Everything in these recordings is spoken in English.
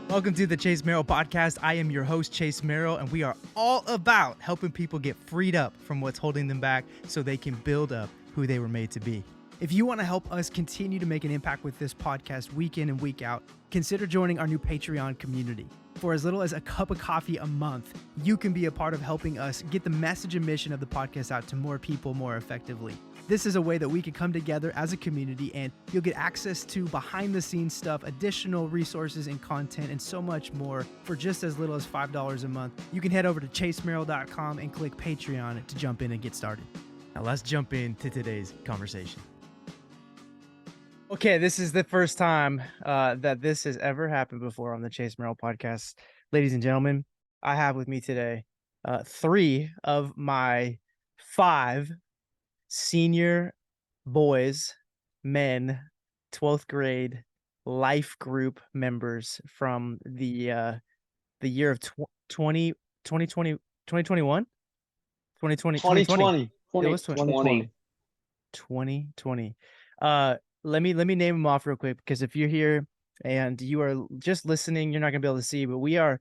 Welcome to the Chase Merrell podcast. I am your host, Chase Merrell, and we are all about helping people get freed up from what's holding them back so they can build up who they were made to be. If you want to help us continue to make an impact with this podcast week in and week out, consider joining our new Patreon community. For as little as a cup of coffee a month, you can be a part of helping us get the message and mission of the podcast out to more people more effectively. This is a way that we can come together as a community, and you'll get access to behind the scenes stuff, additional resources and content, and so much more for just as little as $5 a month. You can head over to chasemerrill.com and click Patreon to jump in and get started. Now let's jump into today's conversation. Okay, this is the first time that this has ever happened before on the Chase Merrell podcast. Ladies and gentlemen, I have with me today three of my five senior boys, men, 12th grade life group members from the year of 2020, 2021, 2020, 2020. It was 2020. 2020. Let me name them off real quick, because if you're here and you are just listening, you're not gonna be able to see, but we're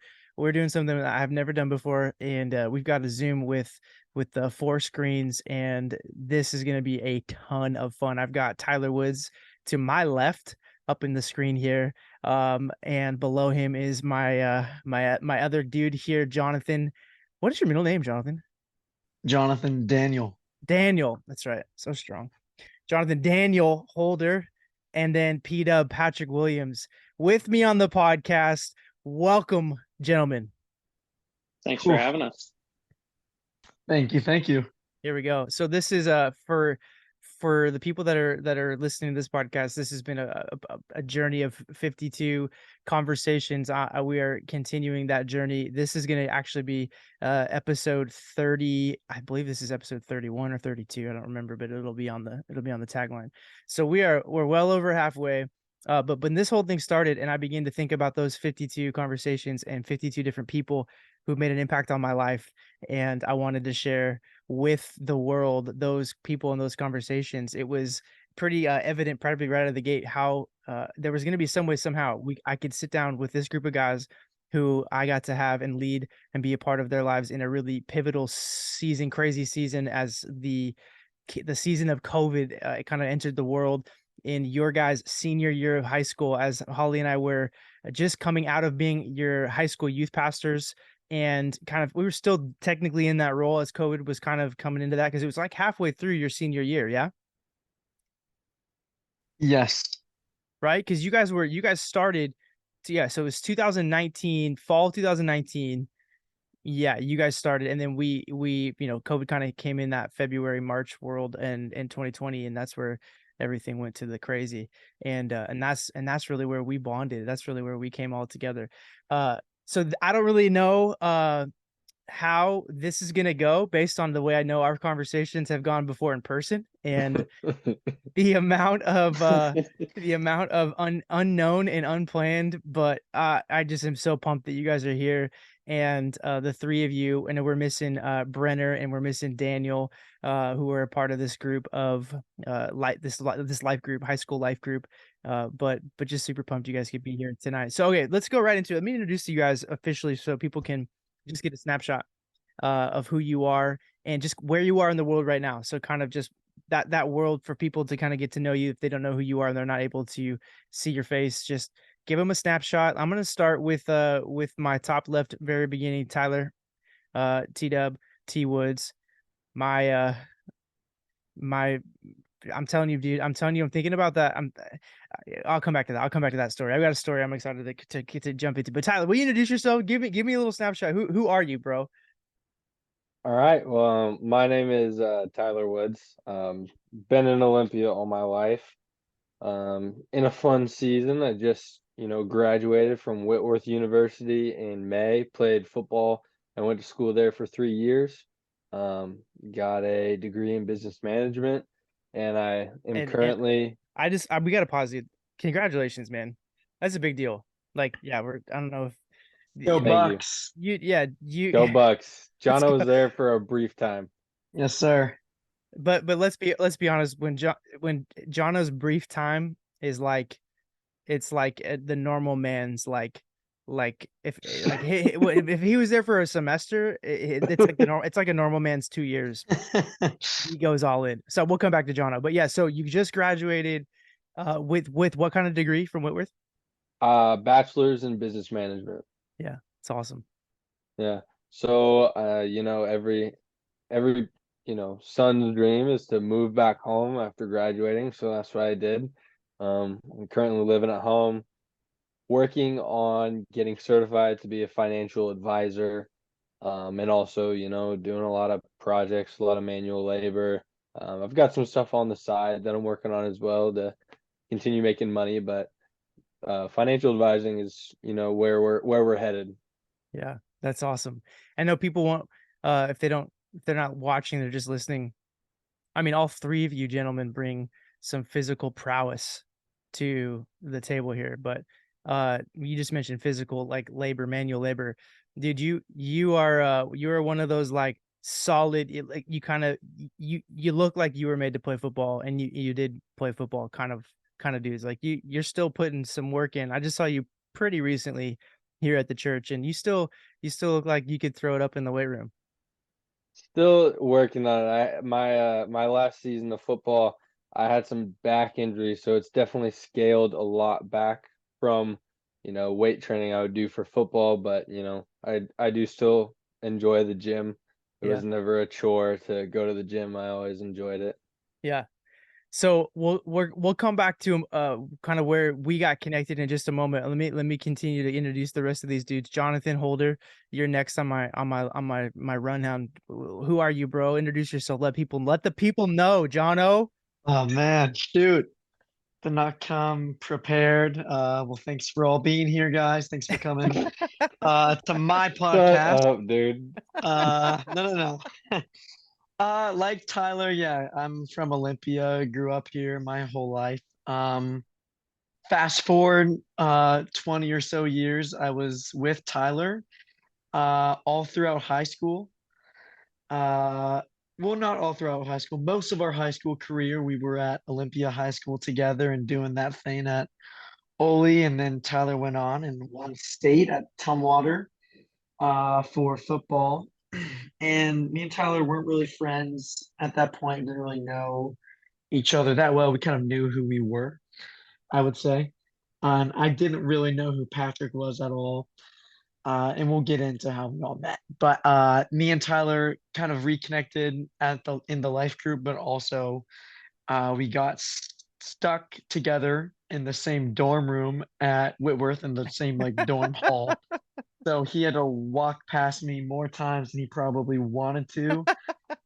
doing something that I've never done before, and we've got a Zoom with the 4 screens, and this is gonna be a ton of fun. I've got Tyler Woods to my left up in the screen here, and below him is my my other dude here, Jonathan. What is your middle name, Jonathan? Jonathan Daniel. Daniel, that's right. So strong. Jonathan Daniel Holder, and then P-Dub Patrick Williams with me on the podcast. Welcome, gentlemen. Thanks for having us. Thank you. Here we go. So this is for the people that are listening to this podcast. This has been a journey of 52 conversations. We are continuing that journey. This is going to actually be episode 30. I believe this is episode 31 or 32. I don't remember, but it'll be on the tagline. So we're well over halfway. But when this whole thing started and I began to think about those 52 conversations and 52 different people who made an impact on my life, and I wanted to share with the world those people and those conversations, it was pretty evident probably right out of the gate how there was going to be some way, somehow I could sit down with this group of guys who I got to have and lead and be a part of their lives in a really pivotal season, crazy season, as the season of COVID it kind of entered the world in your guys' senior year of high school, as Holly and I were just coming out of being your high school youth pastors. And we were still technically in that role as COVID was kind of coming into that, because it was like halfway through your senior year. Yeah. Yes. Right. Because you guys started. So it was 2019, fall 2019. Yeah, you guys started, and then we COVID kind of came in that February, March world, and in 2020, and that's where everything went to the crazy. And that's really where we bonded. That's really where we came all together. So I don't really know how this is going to go based on the way I know our conversations have gone before in person, and the amount of unknown and unplanned. But I just am so pumped that you guys are here, and the three of you, and we're missing Brenner, and we're missing Daniel, who are a part of this group of this life group, high school life group. But just super pumped you guys could be here tonight. So okay, let's go right into it. Let me introduce you guys officially so people can just get a snapshot of who you are and just where you are in the world right now. So kind of just that world for people to kind of get to know you if they don't know who you are and they're not able to see your face. Just give them a snapshot. I'm going to start with my top left, very beginning, Tyler, T-Dub, T Woods, I'm telling you, dude. I'm thinking about that. I'll come back to that. I'll come back to that story. I've got a story I'm excited to jump into. But Tyler, will you introduce yourself? Give me a little snapshot. Who are you, bro? All right. Well, my name is Tyler Woods. Been in Olympia all my life. In a fun season, I just graduated from Whitworth University in May. Played football. I went to school there for 3 years. Got a degree in business management. And I am currently. We gotta pause you. Congratulations, man. That's a big deal. Like, yeah, I don't know if. Go Bucks. Go Bucks. Jono was there for a brief time. Yes, sir. But let's be honest. When Jono's brief time is like, it's like the normal man's like like if he was there for a semester, it's like it's like a normal man's 2 years. He goes all in. So we'll come back to Jono, but yeah. So you just graduated, with what kind of degree from Whitworth? Bachelor's in business management. Yeah, it's awesome. Yeah. So, every, son's dream is to move back home after graduating. So that's what I did. I'm currently living at home, working on getting certified to be a financial advisor. And also, doing a lot of projects, a lot of manual labor. I've got some stuff on the side that I'm working on as well to continue making money, but financial advising is, where we're headed. Yeah, that's awesome. I know people want, if they're not watching, they're just listening. I mean, all three of you gentlemen bring some physical prowess to the table here, but you just mentioned physical, like labor, manual labor. Dude, you are one of those like solid, like you kind of you look like you were made to play football, and you did play football, kind of dudes. Like you're still putting some work in. I just saw you pretty recently here at the church, and you still look like you could throw it up in the weight room. Still working on it. My last season of football, I had some back injuries, so it's definitely scaled a lot back from, weight training I would do for football, but I do still enjoy the gym. It Yeah. was never a chore to go to the gym. I always enjoyed it. Yeah. So we'll come back to kind of where we got connected in just a moment. Let me continue to introduce the rest of these dudes. Jonathan Holder, you're next on my rundown. Who are you, bro? Introduce yourself. Let the people know, Jono. Oh man, shoot. Did not come prepared. Well, thanks for all being here, guys. Thanks for coming to my Shut podcast. up, dude. No. Like Tyler, yeah, I'm from Olympia, grew up here my whole life. Fast forward 20 or so years, I was with Tyler all throughout high school. Uh, well, not all throughout high school. Most of our high school career, we were at Olympia High School together and doing that thing at Ole, and then Tyler went on and won state at Tumwater for football. And me and Tyler weren't really friends at that point, didn't really know each other that well. We kind of knew who we were, I would say. And I didn't really know who Patrick was at all. And we'll get into how we all met. But me and Tyler kind of reconnected in the life group, but also we got stuck together in the same dorm room at Whitworth in the same like dorm hall. So he had to walk past me more times than he probably wanted to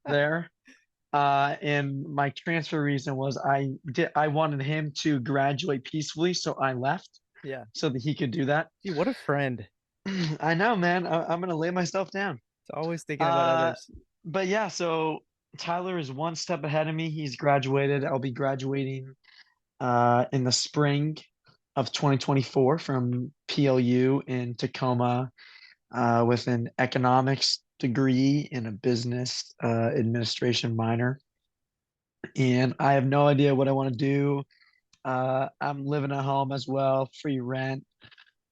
there. And my transfer reason was I wanted him to graduate peacefully, so I left Yeah. so that he could do that. Dude, what a friend. I know, man. I'm gonna lay myself down. It's always thinking about Uh, others. but yeah, so Tyler is one step ahead of me. He's graduated. I'll be graduating in the spring of 2024 from PLU in Tacoma with an economics degree and a business administration minor. And I have no idea what I want to do. I'm living at home as well, free rent.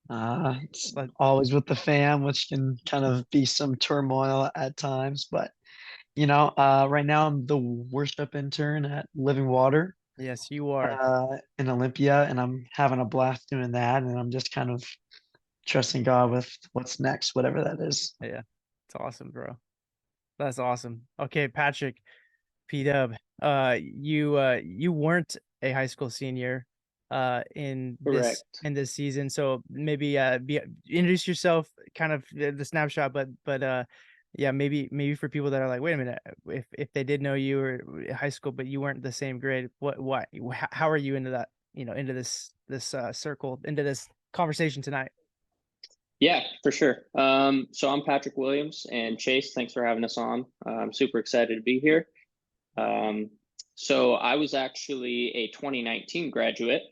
It's But always with the fam, which can kind of be some turmoil at times. But right now I'm the worship intern at Living Water yes, you are. in Olympia, and I'm having a blast doing that. And I'm just kind of trusting God with what's next, whatever that is. Yeah. It's awesome, bro. That's awesome. Okay, Patrick, P-Dub, you weren't a high school senior in this Correct. season, so maybe introduce yourself, kind of the snapshot, but yeah, maybe for people that are like, wait a minute, if they did know you or high school but you weren't the same grade, how are you into that, into this circle, into this conversation tonight? Yeah, for sure. So I'm Patrick Williams, and Chase, thanks for having us on. I'm super excited to be here. Um, so I was actually a 2019 graduate,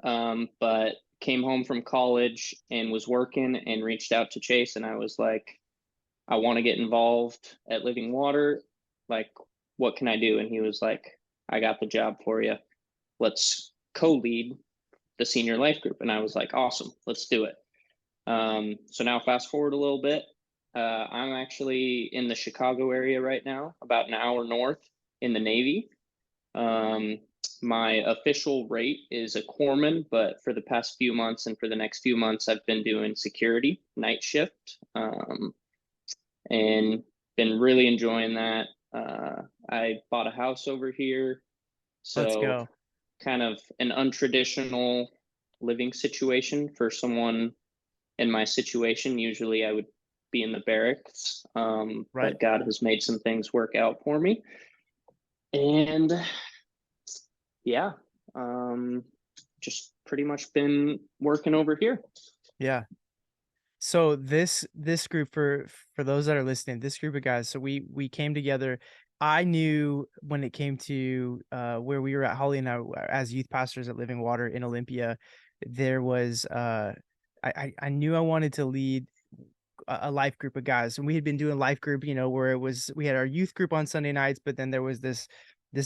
but came home from college and was working and reached out to Chase, and I was like, I want to get involved at Living Water. Like, what can I do? And he was like, I got the job for you. Let's co-lead the senior life group. And I was like, awesome, let's do it. So now fast forward a little bit. I'm actually in the Chicago area right now, about an hour north in the Navy. My official rate is a corpsman, but for the past few months and for the next few months, I've been doing security night shift, and been really enjoying that. I bought a house over here, Let's so go. kind of an untraditional living situation for someone in my situation. Usually I would be in the barracks, Right. but God has made some things work out for me. And yeah, just pretty much been working over here. Yeah. So this group, for those that are listening, this group of guys, so we came together. I knew when it came to where we were at, Holly and I, as youth pastors at Living Water in Olympia, there was I knew I wanted to lead a life group of guys, and we had been doing life group, where we had our youth group on Sunday nights, but then there was this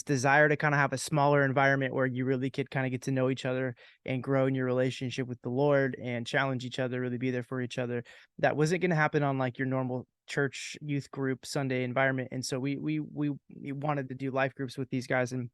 desire to kind of have a smaller environment where you really could kind of get to know each other and grow in your relationship with the Lord and challenge each other, really be there for each other. That wasn't going to happen on like your normal church youth group Sunday environment. And so we wanted to do life groups with these guys, and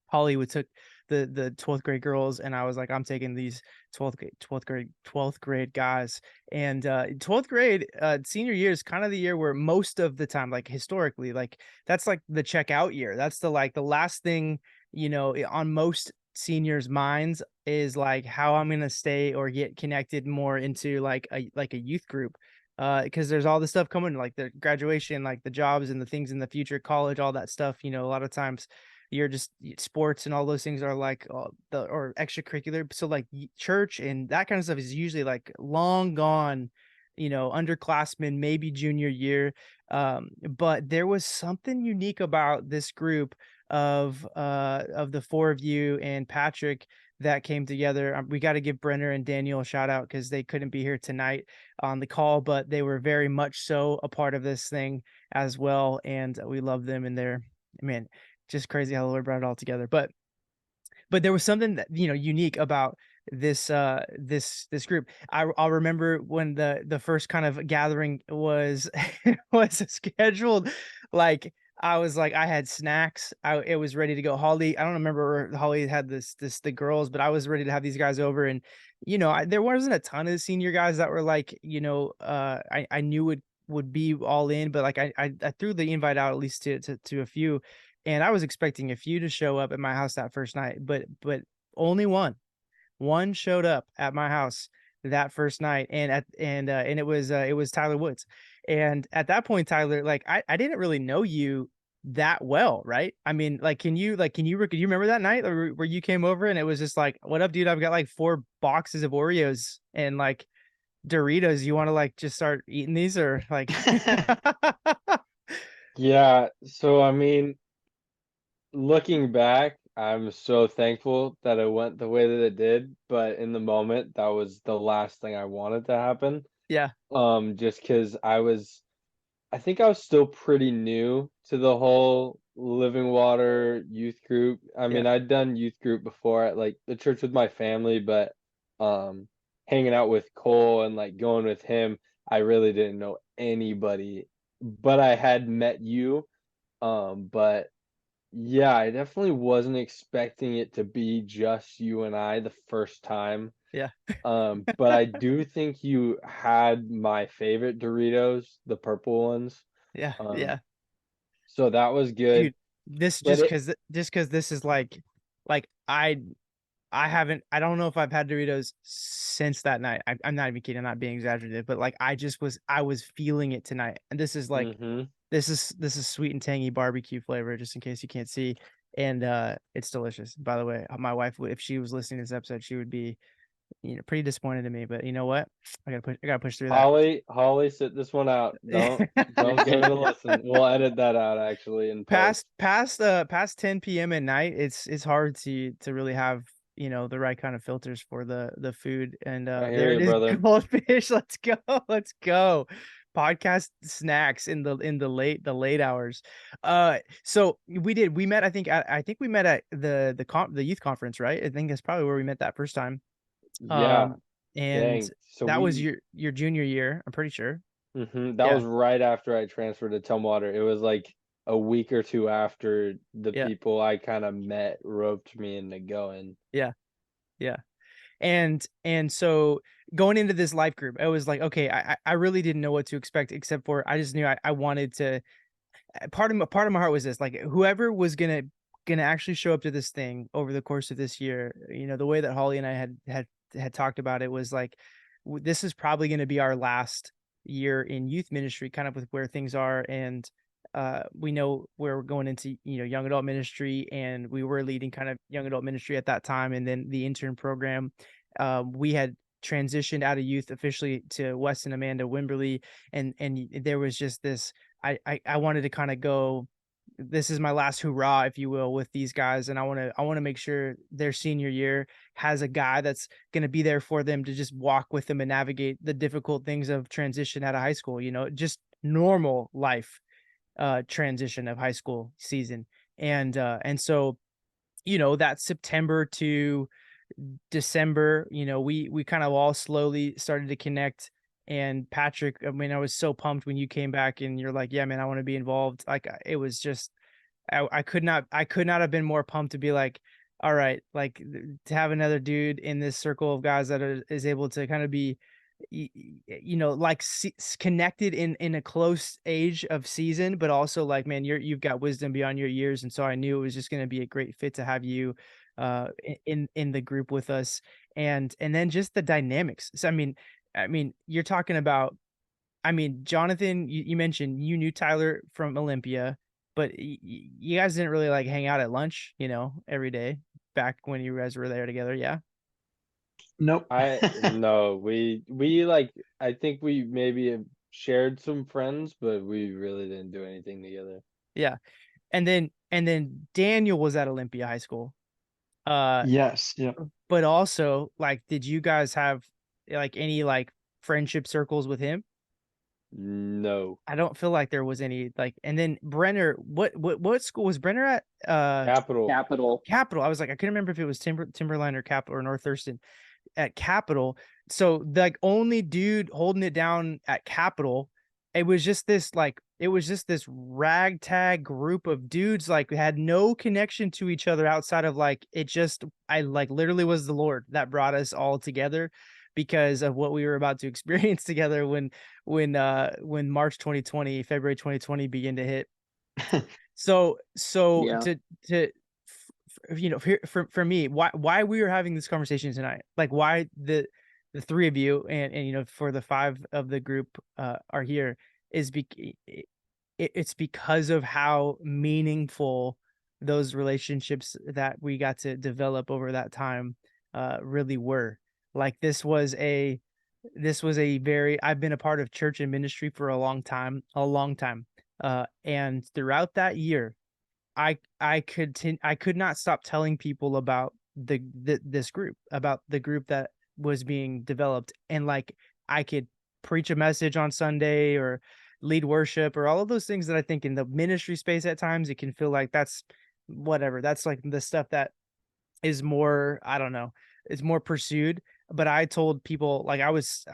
Hollywood took the 12th grade girls, and I was like, I'm taking these 12th grade guys. And 12th grade senior year is kind of the year where most of the time, like historically, like that's like the checkout year. That's the last thing, on most seniors' minds is like how I'm gonna stay or get connected more into like a youth group. Because there's all this stuff coming, like the graduation, like the jobs and the things in the future, college, all that stuff. A lot of times you're just sports and all those things are like or extracurricular. So like church and that kind of stuff is usually like long gone, underclassmen, maybe junior year. But there was something unique about this group of the four of you and Patrick that came together. We got to give Brenner and Daniel a shout out because they couldn't be here tonight on the call, but they were very much so a part of this thing as well. And we love them, and they're, man, just crazy how the Lord brought it all together. But there was something that, unique about this group. I'll remember when the first kind of gathering was was scheduled. Like I was like, I had snacks. It was ready to go. Holly, I don't remember where Holly had the girls, but I was ready to have these guys over. And there wasn't a ton of senior guys that were like, I knew would be all in, but like I threw the invite out at least to a few, and I was expecting a few to show up at my house that first night, but only one showed up at my house that first night, and it was Tyler Woods. And at that point, Tyler, like I didn't really know you that well, right? I mean, like can you remember that night where you came over and it was just like, what up, dude? I've got like 4 boxes of Oreos and like Doritos. You want to like just start eating these, or like Yeah, so I mean, looking back, I'm so thankful that it went the way that it did, but in the moment, that was the last thing I wanted to happen. yeah, Just because I think I was still pretty new to the whole Living Water youth group. I yeah, mean, I'd done youth group before at like the church with my family, but um hanging out with Cole and like going with him, I really didn't know anybody. But I had met you. But yeah, I definitely wasn't expecting it to be just you and I the first time. yeah, But I do think you had my favorite Doritos, the purple ones. yeah, Um, yeah. so that was good. Dude, this But it, just because this is like I haven't, I don't know if I've had Doritos since that night. I'm not even kidding, I'm not being exaggerated, but like I was feeling it tonight. And this is like hmm this is sweet and tangy barbecue flavor, just in case you can't see. And it's delicious. By the way, my wife would, if she was listening to this episode, she would be, pretty disappointed in me. But you know what? I gotta push through that. Holly, sit this one out. Don't give it a listen. We'll edit that out actually in post. Past 10 p.m. at night, it's hard to really have, the right kind of filters for the food. And I hear there it you, is, brother. goldfish. Let's go. Let's go. Podcast snacks in the late hours. So we met, I think we met at the youth conference, right? I think that's probably where we met that first time. Yeah. Um And Dang. So that was we your junior year, I'm pretty sure. that Yeah, was right after I transferred to Tumwater. It was like a week or two after the yeah, people I kind of met roped me into going. yeah, yeah. And so going into this life group, I was like, okay, I really didn't know what to expect, except for I just knew I wanted to. Part of my heart was this, like, whoever was gonna actually show up to this thing over the course of this year, the way that Holly and I had talked about it was like, this is probably going to be our last year in youth ministry, kind of with where things are. And we know where we're going into, young adult ministry, and we were leading kind of young adult ministry at that time. And then the intern program, we had transitioned out of youth officially to Wes and Amanda Wimberly. And there was just this, I wanted to kind of go, this is my last hurrah, if you will, with these guys. And I want to make sure their senior year has a guy that's going to be there for them to just walk with them and navigate the difficult things of transition out of high school, just normal life, transition of high school season. And so, that September to December, we kind of all slowly started to connect. And Patrick, I mean, I was so pumped when you came back and you're like, yeah, man, I want to be involved. Like, it was just, I could not have been more pumped to be like, all right, like, to have another dude in this circle of guys that is able to kind of be, like, connected in a close age of season, but also like, man, you've got wisdom beyond your years. And so I knew it was just going to be a great fit to have you in the group with us. And then just the dynamics. So I mean, you're talking about, Jonathan, you mentioned you knew Tyler from Olympia, but you guys didn't really like hang out at lunch, every day back when you guys were there together. Yeah. Nope. I no, we like I think we maybe have shared some friends, but we really didn't do anything together. Yeah. And then Daniel was at Olympia High School. Uh, Yes. Yep. but also, like, did you guys have like any like friendship circles with him? No. I don't feel like there was any, like. And then Brenner, what school was Brenner at? Capital. Capital. Capital. I was like, I couldn't remember if it was Timberline or Capital or North Thurston. At Capital. So the, like, only dude holding it down at Capital, it was just this ragtag group of dudes, like, had no connection to each other outside of, like, I like literally was the Lord that brought us all together because of what we were about to experience together when March 2020, February 2020 began to hit. So Yeah. for me, why we were having this conversation tonight, like, why the three of you and for the five of the group are here, is it's because of how meaningful those relationships that we got to develop over that time really were. Like, this was a very, I've been a part of church and ministry for a long time. And throughout that year, I could not stop telling people about this group, about the group that was being developed. And, like, I could preach a message on Sunday or lead worship or all of those things that I think in the ministry space at times it can feel like that's whatever. That's like the stuff that is more, I don't know, it's more pursued. But I told people, like, I was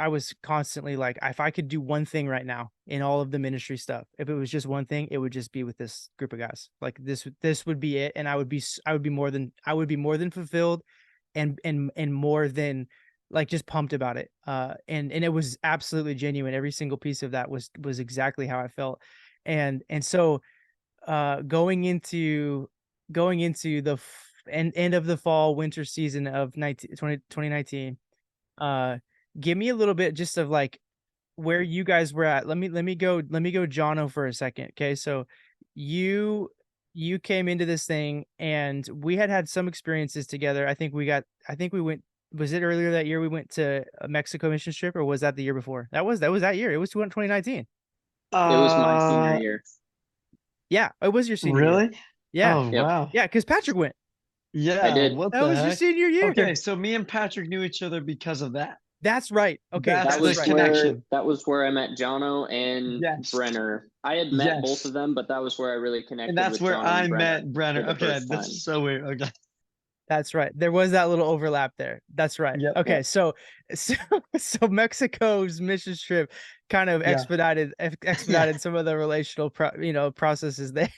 constantly like, if I could do one thing right now in all of the ministry stuff, if it was just one thing, it would just be with this group of guys. Like, this would be it. And I would be more than fulfilled and more than, like, just pumped about it. And it was absolutely genuine. Every single piece of that was exactly how I felt. And so going into the end of the fall winter season of 2019, give me a little bit just of, like, where you guys were at. Let me go Jono for a second. Okay, so you came into this thing and we had some experiences together. I think we went, was it earlier that year we went to a Mexico mission trip, or was that the year before? That was that year. It was 2019. It was my senior Uh, year. Yeah, it was your senior year. really? Yeah. Oh, Yep. wow. Yeah, because Patrick went. Yeah. did. What That the was your heck? senior year. Okay, so me and Patrick knew each other because of that. That's right. Okay, That's That the was right. connection. that was where I met Jono and Yes. Brenner. I had met both Yes. of them, but that was where I really connected And that's with where Jono I and Brenner met Brenner. for the Okay, first this time. is so weird. Okay. That's right. There was that little overlap there. That's right. Yep. Okay, so so Mexico's mission trip kind of Yeah. Yeah. expedited some of the relational processes there.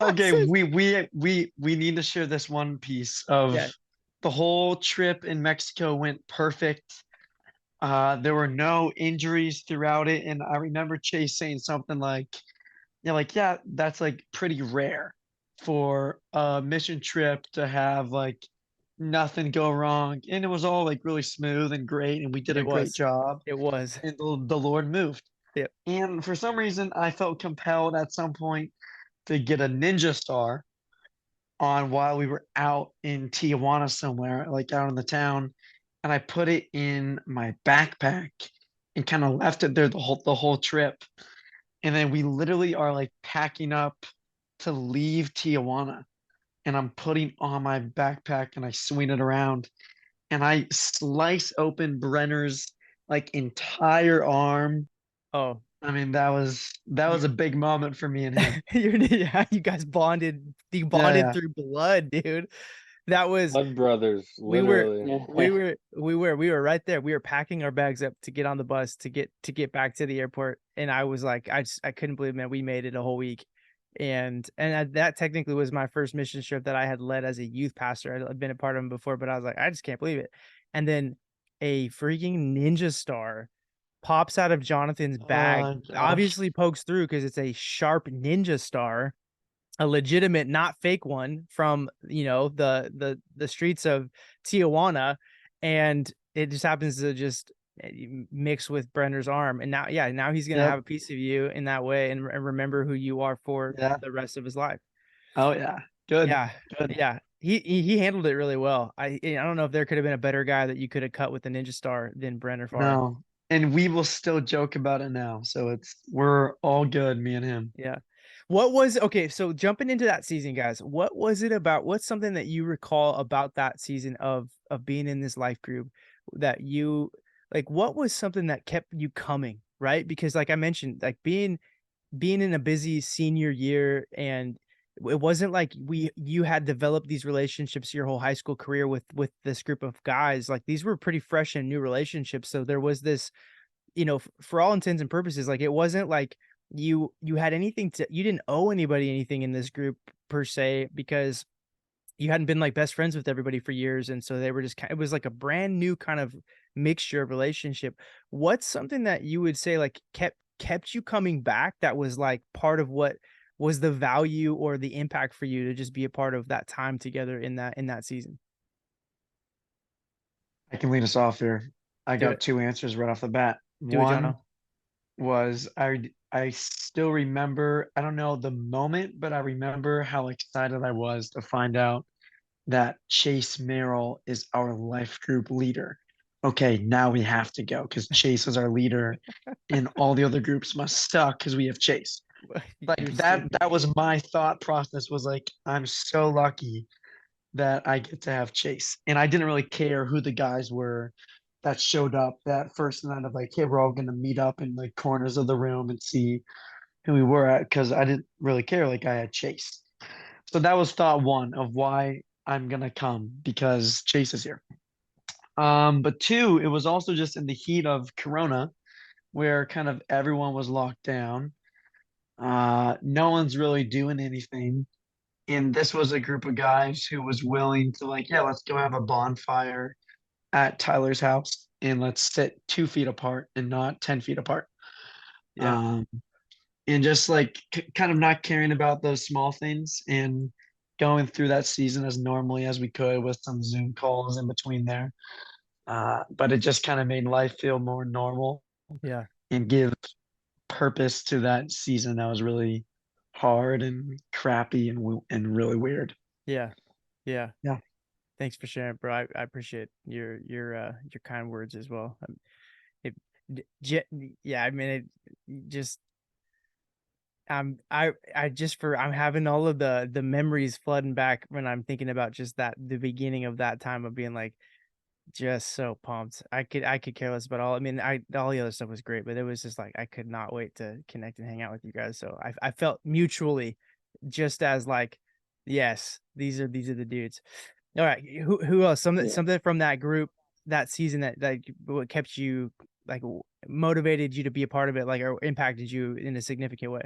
Okay, Process. we need to share this one piece of Yeah. the whole trip in Mexico went perfect. There were no injuries throughout it, and I remember Chase saying something like, "Yeah, like yeah, that's like pretty rare for a mission trip to have like nothing go wrong." And it was all like really smooth and great, and we did a It great was. job, It was. and the Lord moved. Yep. And for some reason, I felt compelled at some point to get a ninja star on while we were out in Tijuana somewhere, like out in the town, and I put it in my backpack and kind of left it there the whole trip. And then we literally are like packing up to leave Tijuana, and I'm putting on my backpack and I swing it around and I slice open Brenner's like entire arm. Oh, I mean, that was you a big moment for me and him. yeah, you guys bonded. You Yeah, bonded yeah, through blood, dude. That was Blood brothers, we were literally. we were right there. We were packing our bags up to get on the bus to get back to the airport, and I was like, I couldn't believe, man, we made it a whole week. That technically was my first mission trip that I had led as a youth pastor. I'd been a part of them before, but I was like, I just can't believe it. And then a freaking ninja star pops out of Jonathan's bag, oh gosh. obviously pokes through because it's a sharp ninja star, a legitimate, not fake one from, the streets of Tijuana, and it just happens to just mix with Brenner's arm. And now, yeah, now he's gonna have Yep. a piece of you in that way, and remember who you are for Yeah. the rest of his life. Oh yeah. Good. Yeah, Good. yeah. He handled it really well. I don't know if there could have been a better guy that you could have cut with the ninja star than Brenner Farr. No. And we will still joke about it now. So we're all good, me and him. Yeah. Okay, so jumping into that season, guys, what was it about? What's something that you recall about that season of being in this life group that you like, what was something that kept you coming, right? Because like I mentioned, like being in a busy senior year, and it wasn't like you had developed these relationships your whole high school career with this group of guys. Like these were pretty fresh and new relationships. So there was this, for all intents and purposes, like it wasn't like you had anything you didn't owe anybody anything in this group per se, because you hadn't been like best friends with everybody for years. And so they were just it was like a brand new kind of mixture of relationship. What's something that you would say like kept you coming back, that was like part of what was the value or the impact for you to just be a part of that time together in that season? I can lead us off here. I Do got it. two answers right off the bat. Do it, One Jono. was I still remember, I don't know the moment, but I remember how excited I was to find out that Chase Merrell is our life group leader. Okay, now we have to go because Chase is our leader and all the other groups must suck because we have Chase. Like You're so that was my thought process, was like, I'm so lucky that I get to have Chase. And I didn't really care who the guys were that showed up that first night of like, hey, we're all gonna meet up in the corners of the room and see who we were at, because I didn't really care. Like I had Chase. So that was thought one of why I'm gonna come, because Chase is here. But two, it was also just in the heat of Corona, where kind of everyone was locked down. No one's really doing anything. And this was a group of guys who was willing to like, yeah, let's go have a bonfire at Tyler's house and let's sit 2 feet apart and not 10 feet apart. Yeah. Um, and just like kind of not caring about those small things and going through that season as normally as we could with some Zoom calls in between there. But it just kind of made life feel more normal Yeah. and give purpose to that season that was really hard and crappy and really weird. Yeah. Yeah. Yeah. Thanks for sharing, bro. I appreciate your kind words as well. It, yeah, I mean, just I'm having all of the memories flooding back when I'm thinking about just the beginning of that time of being like just so pumped. I could care less about all. I mean, all the other stuff was great, but it was just like I could not wait to connect and hang out with you guys. So I felt mutually just as like, yes, these are the dudes. All right. Who else? Something Yeah. something from that group that season that what kept you like motivated you to be a part of it, like or impacted you in a significant way.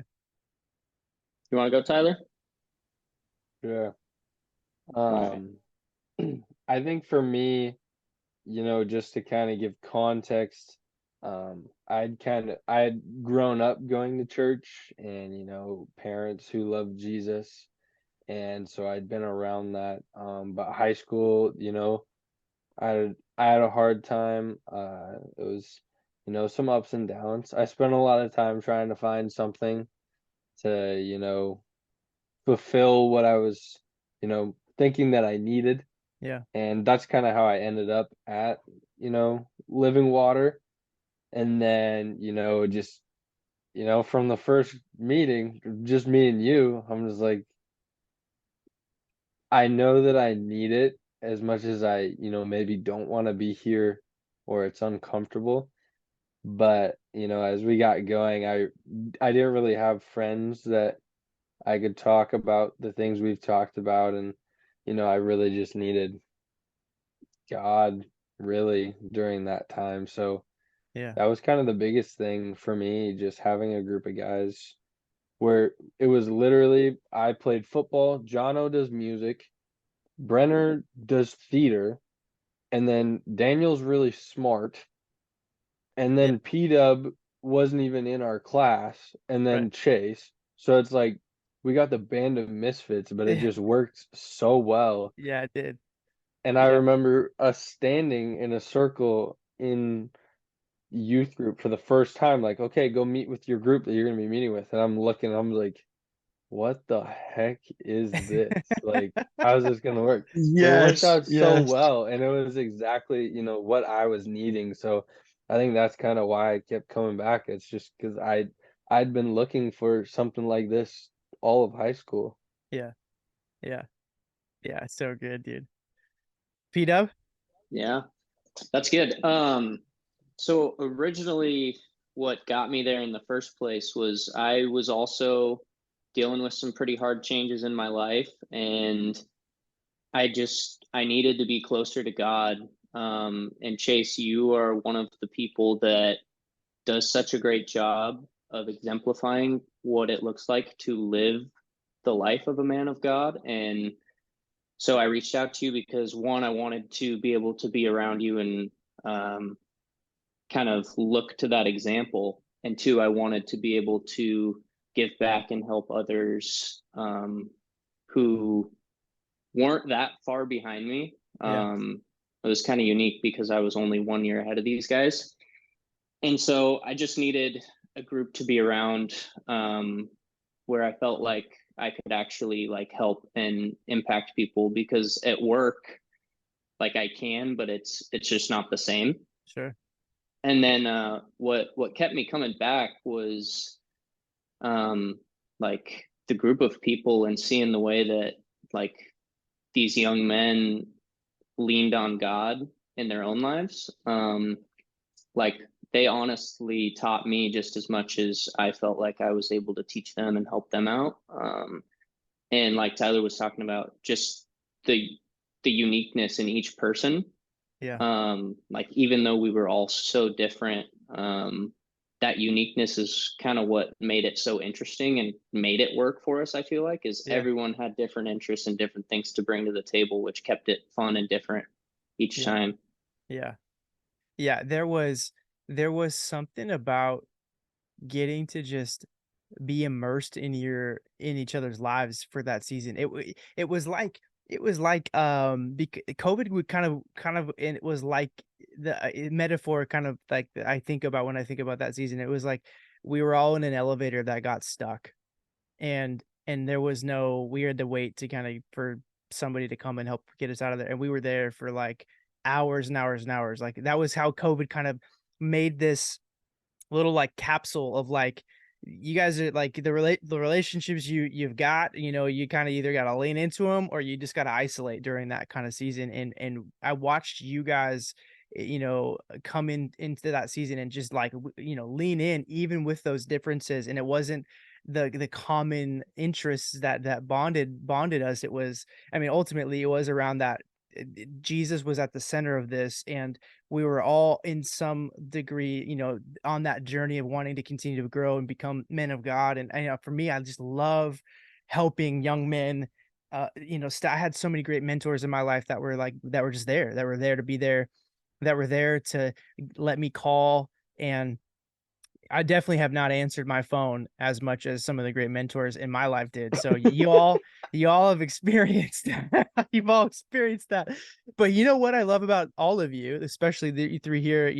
You want to go, Tyler? Yeah. All right. Um, I think for me, just to kind of give context, I had grown up going to church and, parents who loved Jesus. And so I'd been around that. But high school, I had a hard time. It was, some ups and downs. I spent a lot of time trying to find something to, fulfill what I was, thinking that I needed. Yeah. And that's kind of how I ended up at, Living Water. And then, just, from the first meeting, just me and you, I'm just like, I know that I need it as much as I, maybe don't want to be here or it's uncomfortable. But, as we got going, I didn't really have friends that I could talk about the things we've talked about, and I really just needed God really during that time. So Yeah. that was kind of the biggest thing for me, just having a group of guys where it was literally I played football, Jono does music, Brenner does theater, and then Daniel's really smart, and Yeah. then P-Dub wasn't even in our class, and Right. then Chase. So it's like we got the band of misfits, but it Yeah. just worked so well. Yeah, it did. And I Yeah. remember us standing in a circle in youth group for the first time, like, okay, go meet with your group that you're gonna be meeting with. And I'm looking, I'm like, what the heck is this? Like, how's this gonna work? But it worked Yes, out so yes. well, and it was exactly, what I was needing. So I think that's kind of why I kept coming back. It's just because I'd been looking for something like this all of high school. Yeah. Yeah. Yeah. So good, dude. P Dub? Yeah, that's good. So originally, what got me there in the first place was I was also dealing with some pretty hard changes in my life, and I needed to be closer to God. And Chase, you are one of the people that does such a great job of exemplifying what it looks like to live the life of a man of God. And so I reached out to you because one, I wanted to be able to be around you and um, kind of look to that example. And two, I wanted to be able to give back and help others who weren't that far behind me. Yeah. It was kind of unique because I was only 1 year ahead of these guys. And so I just needed a group to be around where I felt like I could actually like help and impact people because at work, like I can, but it's just not the same. Sure. And then what kept me coming back was um like the group of people and seeing the way that like these young men leaned on God in their own lives. Like they honestly taught me just as much as I felt like I was able to teach them and help them out. And like Tyler was talking about, just the the uniqueness in each person. Yeah. Like even though we were all so different, that uniqueness is kind of what made it so interesting and made it work for us. I feel like is Yeah. everyone had different interests and different things to bring to the table, which kept it fun and different each Yeah. time. Yeah. Yeah. There was something about getting to just be immersed in each other's lives for that season. It was like COVID would kind of and it was like the metaphor kind of like that I think about when I think about that season. It was like we were all in an elevator that got stuck and there was no we had to wait to kind of for somebody to come and help get us out of there. And we were there for like hours and hours and hours. Like that was how COVID kind of made this little like capsule of like you guys are like the relationships you've got, you kind of either got to lean into them or you just got to isolate during that kind of season. And I watched you guys come into that season and just like lean in even with those differences. And it wasn't the common interests that bonded us. It was, I mean, ultimately it was around Jesus was at the center of this, and we were all in some degree, on that journey of wanting to continue to grow and become men of God. And for me, I just love helping young men. I had so many great mentors in my life that were just there, that were there to be there, that were there to let me call. And I definitely have not answered my phone as much as some of the great mentors in my life did. So you all have experienced that. You've all experienced that. But you know what I love about all of you, especially the you three here,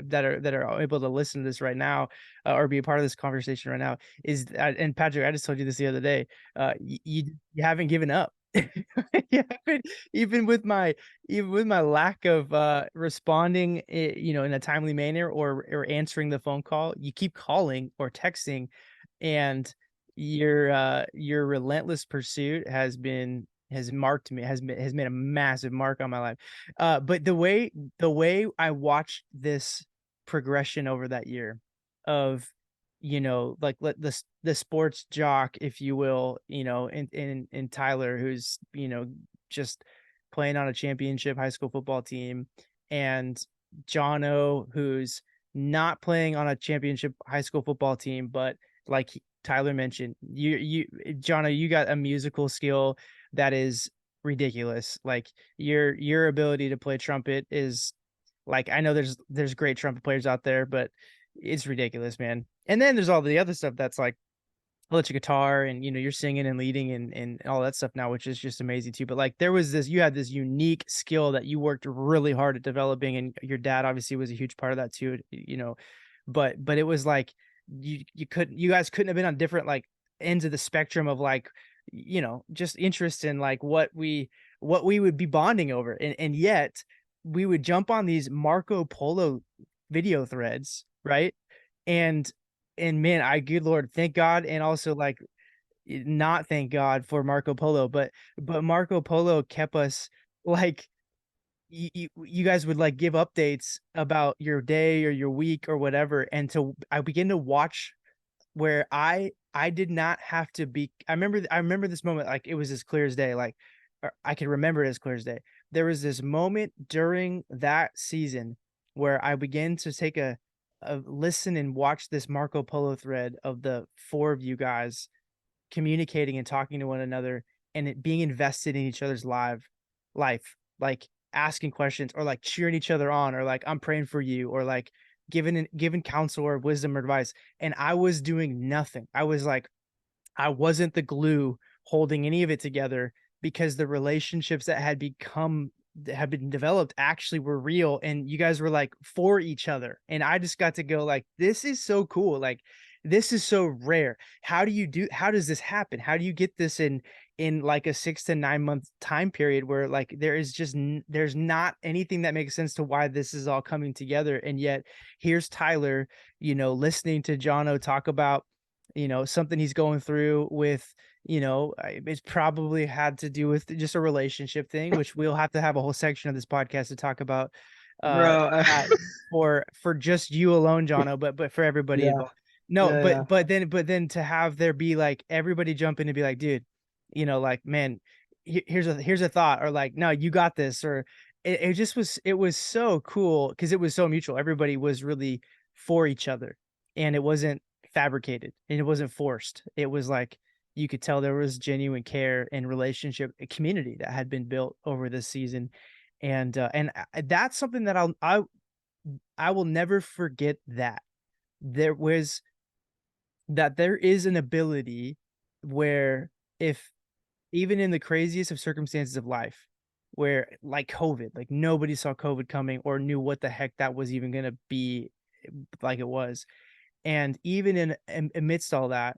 that are able to listen to this right now, or be a part of this conversation right now, is that, and Patrick, I just told you this the other day, you haven't given up. You haven't, even with my lack of responding, in a timely manner, or answering the phone call, you keep calling or texting, and your relentless pursuit has marked me, has made a massive mark on my life. But the way I watched this progression over that year of, like, the sports jock, if you will, in Tyler, who's, just playing on a championship high school football team, and Jono, who's not playing on a championship high school football team, but like Tyler mentioned, Jono, you got a musical skill that is ridiculous. Like, your ability to play trumpet is, like, I know there's great trumpet players out there, but it's ridiculous, man. And then there's all the other stuff that's like electric guitar, and you're singing and leading and all that stuff now, which is just amazing too. But like, you had this unique skill that you worked really hard at developing, and your dad obviously was a huge part of that too, but it was like, you guys couldn't have been on different, like, ends of the spectrum of, like, just interest in, like, what we would be bonding over. And yet we would jump on these Marco Polo video threads, right? And man, good Lord, thank God. And also, like, not thank God for Marco Polo, but Marco Polo kept us, like, you guys would, like, give updates about your day or your week or whatever. And I begin to watch where I did not have to be. I remember this moment, like, it was as clear as day. Like, or I can remember it as clear as day. There was this moment during that season where I began to take a listen and watch this Marco Polo thread of the four of you guys communicating and talking to one another, and it being invested in each other's life, like asking questions, or like cheering each other on, or like, I'm praying for you, or like giving counsel or wisdom or advice. And I was doing nothing. I was like, I wasn't the glue holding any of it together, because the relationships that had been developed actually were real, and you guys were, like, for each other. And I just got to go, like, this is so cool. Like, this is so rare. How does this happen? How do you get this in like a 6 to 9 month time period, where, like, there's not anything that makes sense to why this is all coming together? And yet here's Tyler, listening to Jono talk about, something he's going through with, it's probably had to do with just a relationship thing, which we'll have to have a whole section of this podcast to talk about, Bro. that, for just you alone, Jono, but for everybody Yeah. involved. No, Yeah, yeah. but then to have there be, like, everybody jump in and be like, dude, like, man, here's a thought, or like, no, you got this, or it was so cool, because it was so mutual. Everybody was really for each other, and it wasn't fabricated, and it wasn't forced. It was like, you could tell there was genuine care and relationship, a community that had been built over this season. And that's something that I will never forget, that there was that there is an ability where, if even in the craziest of circumstances of life, where, like COVID, like, nobody saw COVID coming or knew what the heck that was even going to be, like it was. And even amidst all that,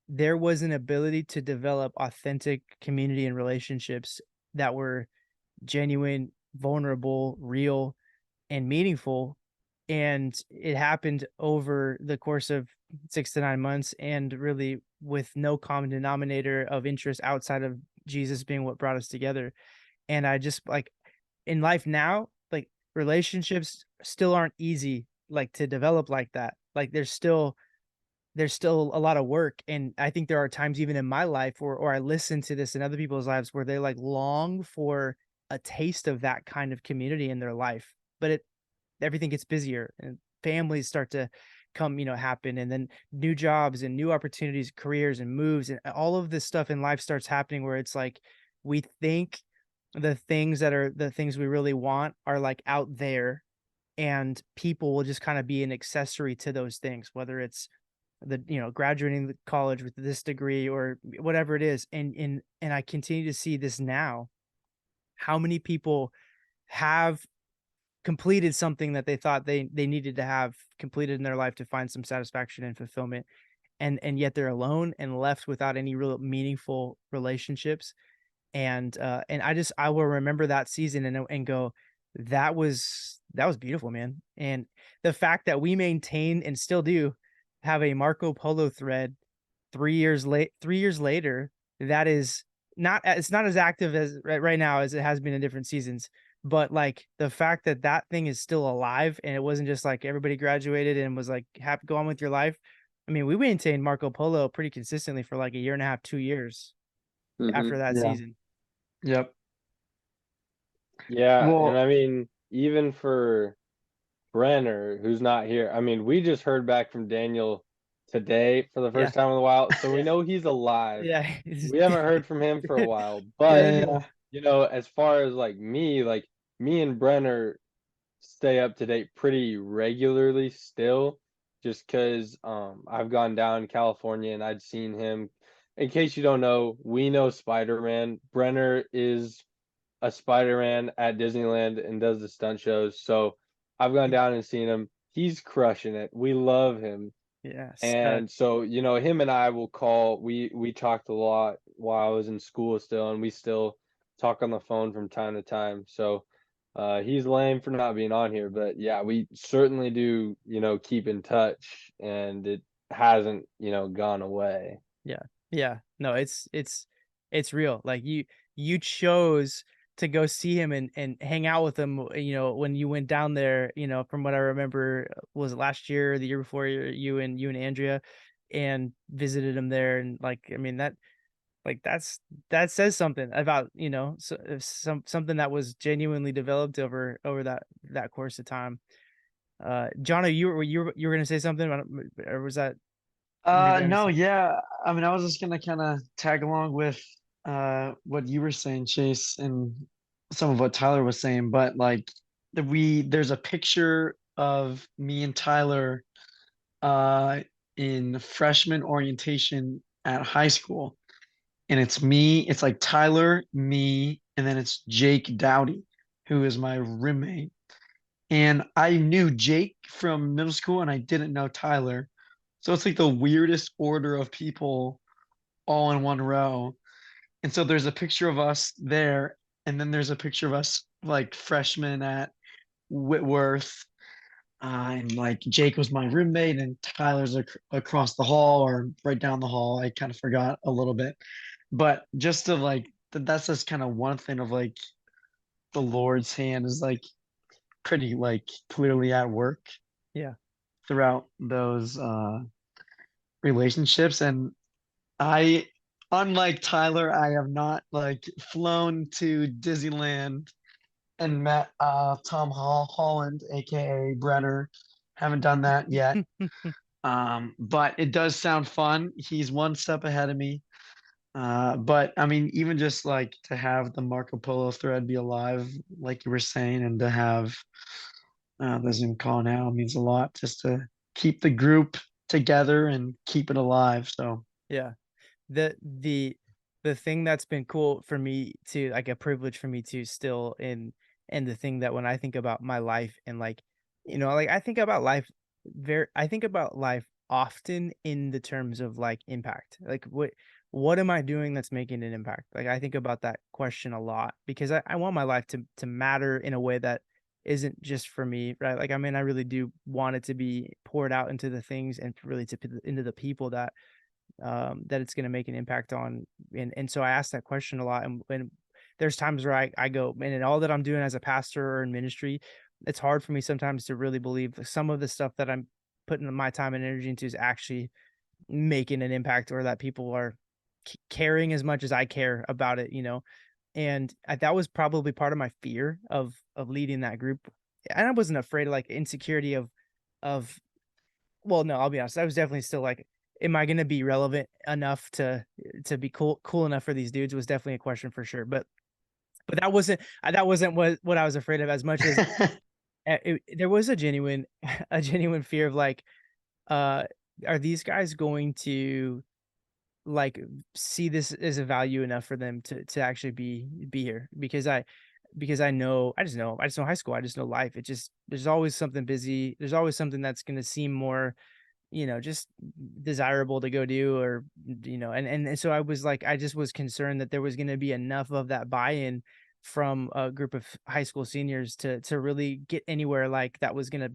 there was an ability to develop authentic community and relationships that were genuine, vulnerable, real, and meaningful. And it happened over the course of 6 to 9 months, and really with no common denominator of interest outside of Jesus being what brought us together. And I just, like, in life now, like, relationships still aren't easy, like, to develop like that. Like, there's still a lot of work. And I think there are times even in my life, or I listen to this in other people's lives, where they, like, long for a taste of that kind of community in their life. But everything gets busier and families start to come, happen, and then new jobs and new opportunities, careers and moves and all of this stuff in life starts happening where it's like we think the things that are the things we really want are like out there, and people will just kind of be an accessory to those things, whether it's graduating the college with this degree or whatever it is. And I continue to see this now, how many people have completed something that they thought they needed to have completed in their life to find some satisfaction and fulfillment, and yet they're alone and left without any real meaningful relationships. And I will remember that season and go, that was beautiful, man. And the fact that we maintain and still do have a Marco Polo thread 3 years later, that is not, it's not as active as right now as it has been in different seasons. But like the fact that that thing is still alive and it wasn't just like everybody graduated and was like, happy, go on with your life. I mean, we maintained Marco Polo pretty consistently for like a year and a half, 2 years Hmm. after that Yeah. season. Yep. Yeah, and Well, I mean, even for Brenner, who's not here, I mean, we just heard back from Daniel today for the Yeah. first time in a while, so we Yeah. know he's alive. Yeah. We haven't heard from him for a while, but Good yeah, deal. yeah. as far as like me and Brenner stay up to date pretty regularly still, just because I've gone down to California and I'd seen him. In case you don't know, we know Spider-Man. Brenner is a Spider-Man at Disneyland and does the stunt shows. So I've gone down and seen him. He's crushing it. We love him. Yeah. Stud. And so, him and I will call. We talked a lot while I was in school still, and we still talk on the phone from time to time. So he's lame for not being on here, but yeah, we certainly do, keep in touch, and it hasn't, gone away. Yeah. Yeah. No, it's real. Like you chose to go see him and hang out with him, when you went down there, from what I remember, was it last year or the year before, you and Andrea and visited him there. And like, I mean, that says something about, something that was genuinely developed over that course of time. Jono, you were gonna say something, or was that maybe I No, missed it? yeah. I mean, I was just gonna kind of tag along with what you were saying, Chase, and some of what Tyler was saying, but like there's a picture of me and Tyler uh in freshman orientation at high school. And it's like Tyler, me, and then it's Jake Dowdy, who is my roommate. And I knew Jake from middle school and I didn't know Tyler. So it's like the weirdest order of people all in one row. And so there's a picture of us there, and then there's a picture of us like freshmen at Whitworth. And like Jake was my roommate, and Tyler's across the hall or right down the hall. I kind of forgot a little bit, but just to like that's just kind of one thing of like the Lord's hand is like pretty like clearly at work Yeah. throughout those relationships. And I, unlike Tyler, I have not like flown to Disneyland and met Tom Holland, aka Brenner. Haven't done that yet. But it does sound fun. He's one step ahead of me. But I mean, even just like to have the Marco Polo thread be alive, like you were saying, and to have the Zoom call now means a lot just to keep the group together and keep it alive. So Yeah. The thing that's been cool for me to, like, a privilege for me to still, and the thing that when I think about my life and like, like I think about life often in the terms of like impact. Like what am I doing that's making an impact? Like I think about that question a lot because I want my life to matter in a way that isn't just for me, right? Like I mean, I really do want it to be poured out into the things and really into the people that it's going to make an impact on. And so I ask that question a lot. And there's times where I go, man, and all that I'm doing as a pastor or in ministry, it's hard for me sometimes to really believe that some of the stuff that I'm putting my time and energy into is actually making an impact, or that people are caring as much as I care about it. And that was probably part of my fear of leading that group. And I wasn't afraid of like insecurity of well, no, I'll be honest. I was definitely still like, am I gonna be relevant enough to be cool enough for these dudes was definitely a question for sure. But that wasn't what I was afraid of as much as there was a genuine a genuine fear of like, uh, are these guys going to like see this as a value enough for them to actually be here? Because I just know high school. I just know life. It just there's always something busy. There's always something that's gonna seem more just desirable to go do or, and so I was like, I just was concerned that there was going to be enough of that buy-in from a group of high school seniors to really get anywhere like that was going to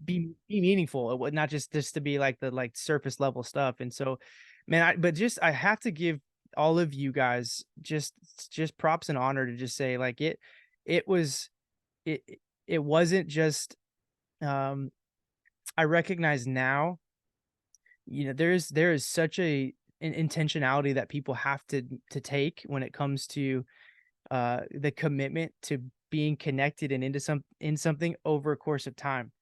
be meaningful. It would not just to be like the like surface level stuff. And so, man, I have to give all of you guys just props and honor to just say like it was it it wasn't just um I recognize now, there is such an intentionality that people have to take when it comes to the commitment to being connected and in something over a course of time,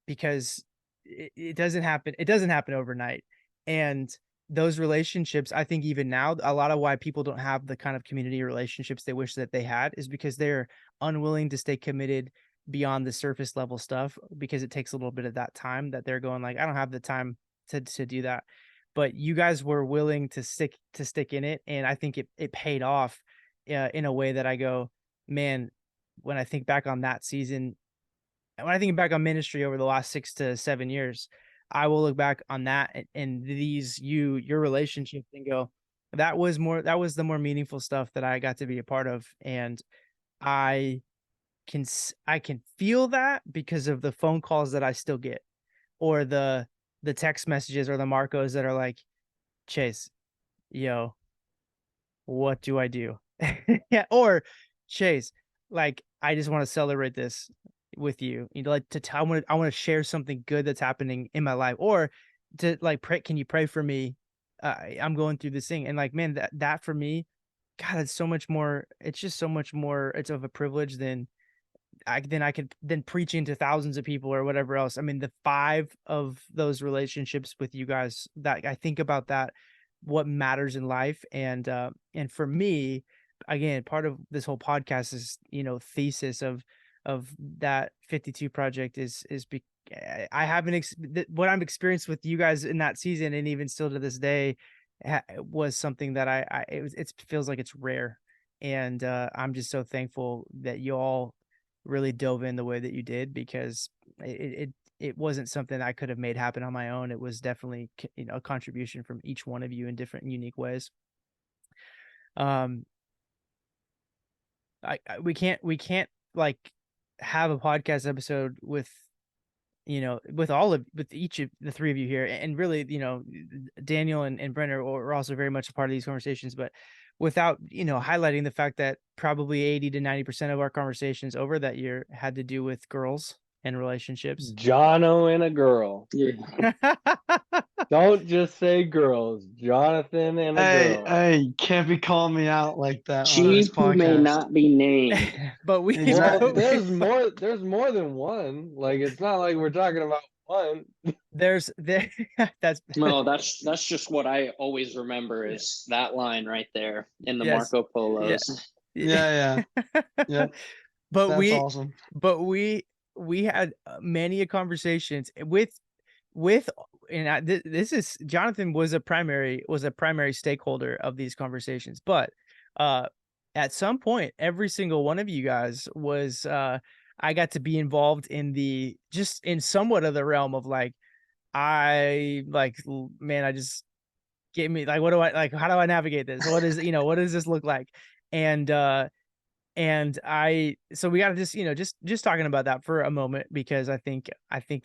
because it doesn't happen overnight. And those relationships, I think even now, a lot of why people don't have the kind of community relationships they wish that they had is because they're unwilling to stay committed beyond the surface level stuff, because it takes a little bit of that time that they're going like, I don't have the time to do that. But you guys were willing to stick in it, and I think it paid off in a way that I go, man, when I think back on that season, when I think back on ministry over the last 6 to 7 years, I will look back on that and your relationship and go, that was the more meaningful stuff that I got to be a part of. And I I can feel that because of the phone calls that I still get, or the text messages or the Marcos that are like, Chase, yo, what do I do? Yeah, or Chase, like, I just want to celebrate this with you. Like to tell I want to share something good that's happening in my life, or to like pray. Can you pray for me? I'm going through this thing, and like, man, that for me, God, it's so much more. It's just so much more. It's of a privilege than I could then preaching to thousands of people or whatever else. I mean, the 5 of those relationships with you guys, that I think about that, what matters in life. And for me, again, part of this whole podcast is, thesis of that 52 project I haven't what I'm experienced with you guys in that season, and even still to this day, was something that it feels like it's rare. And I'm just so thankful that you all really dove in the way that you did, because it wasn't something I could have made happen on my own. It was definitely a contribution from each one of you in different and unique ways. Um, we can't like have a podcast episode with with each of the 3 of you here, and really, Daniel and Brenner are also very much a part of these conversations, but without, highlighting the fact that probably 80 to 90% of our conversations over that year had to do with girls and relationships. Jono and a girl. Yeah. Don't just say girls. Jonathan and a Hey, girl. hey, can't be calling me out like that on this Chief who may podcast. not be named. But we, Exactly. Well, but there's more than one. Like, it's not like we're talking about one. there's there that's No, that's just what I always remember is that line right there in the yes. Marco Polos. Yeah, yeah. But That's awesome. we had many a conversations with and this is Jonathan was a primary stakeholder of these conversations, but at some point every single one of you guys was I got to be involved in just in somewhat of the realm of like, I like, man, I just get me like, what do I like, how do I navigate this, what does this look like? And so we got to just, just talking about that for a moment, because I think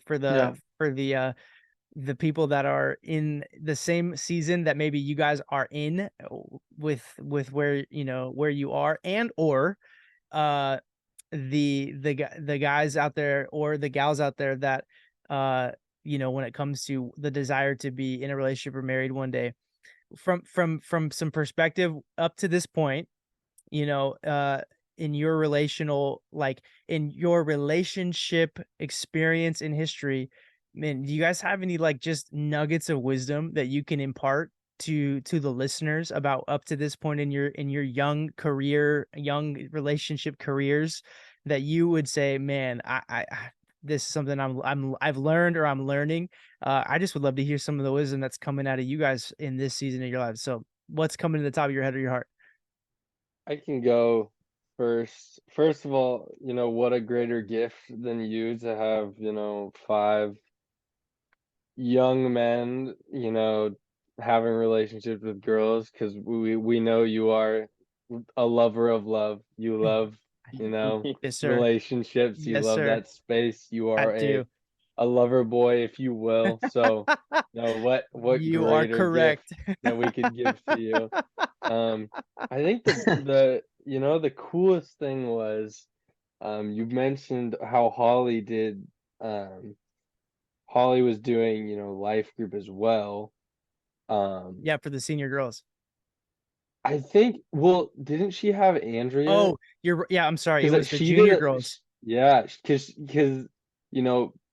for Yeah. the people that are in the same season that maybe you guys are in, with where, where you are, and or uh the guys out there or the gals out there that when it comes to the desire to be in a relationship or married one day, from some perspective up to this point, in your relational, like in your relationship experience in history, man, do you guys have any like just nuggets of wisdom that you can impart to the listeners about up to this point in your young relationship careers, that you would say, man, this is something I've learned or I'm learning. I just would love to hear some of the wisdom that's coming out of you guys in this season of your lives. So what's coming to the top of your head or your heart? I can go first. First of all, what a greater gift than you to have, five young men, having relationships with girls, because we know you are a lover of love. You love, Yes, sir. relationships. You Yes, love sir. that space. You I are do. a lover boy, if you will. So, what You are greater gift correct. that we could give to you? Um, I think the coolest thing was, you mentioned how um Holly was doing, life group as well. Um, Yeah, for the senior girls. I think, well, didn't she have Andrea? Oh, yeah, I'm sorry. It Because was the she did junior it, girls. yeah, because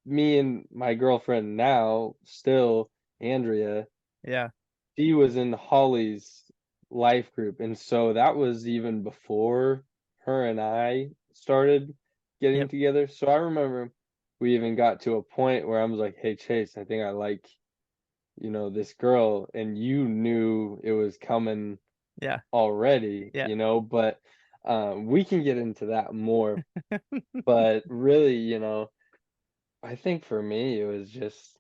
me and my girlfriend now, still Andrea, Yeah. she was in Holly's life group, and so that was even before her and I started getting Yep. together. So I remember we even got to a point where I was like, "Hey Chase, I think I like, this girl," and you knew it was coming Yeah. already, Yeah. but we can get into that more. But really, I think for me, it was just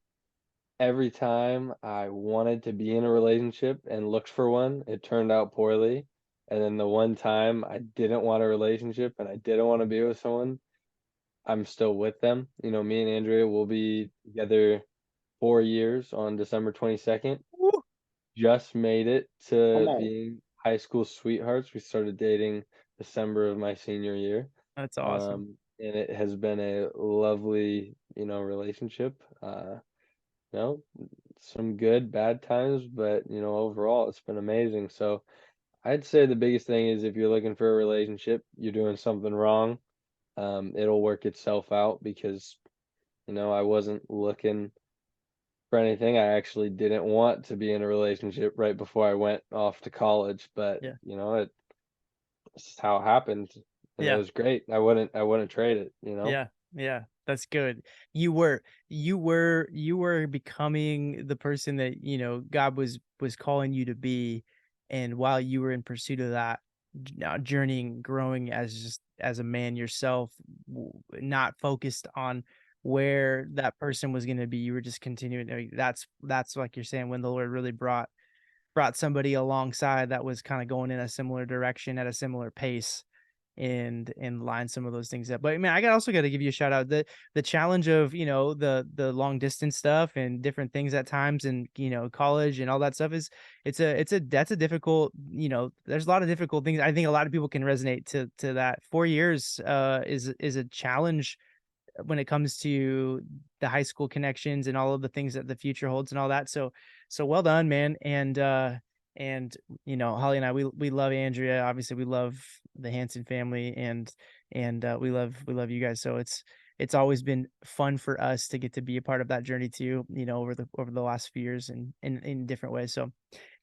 every time I wanted to be in a relationship and looked for one, it turned out poorly. And then the one time I didn't want a relationship and I didn't want to be with someone, I'm still with them. Me and Andrea will be together 4 years on December 22nd. Woo. Just made it Come to on. being high school sweethearts. We started dating December of my senior year. That's awesome. And it has been a lovely, relationship. You know, some good, bad times, but overall it's been amazing. So I'd say the biggest thing is if you're looking for a relationship, you're doing something wrong. It'll work itself out because, I wasn't looking for anything. I actually didn't want to be in a relationship right before I went off to college, but Yeah. it's just how it happened, and it Yeah. was great. I wouldn't trade it. Yeah, yeah, that's good. You were becoming the person that, God was calling you to be, and while you were in pursuit of that, journeying, growing as just as a man yourself, not focused on where that person was going to be. You were just continuing. That's like you're saying, when the Lord really brought somebody alongside that was kind of going in a similar direction at a similar pace, and line some of those things up. But man, also got to give you a shout out. The challenge of, the long distance stuff and different things at times, and college and all that stuff, is that's a difficult, there's a lot of difficult things. I think a lot of people can resonate to that. 4 years is a challenge when it comes to the high school connections and all of the things that the future holds and all that. So well done, man. And Holly and I, we love Andrea. Obviously, we love the Hanson family, and we love you guys. So it's always been fun for us to get to be a part of that journey too, over the last few years, and in different ways. So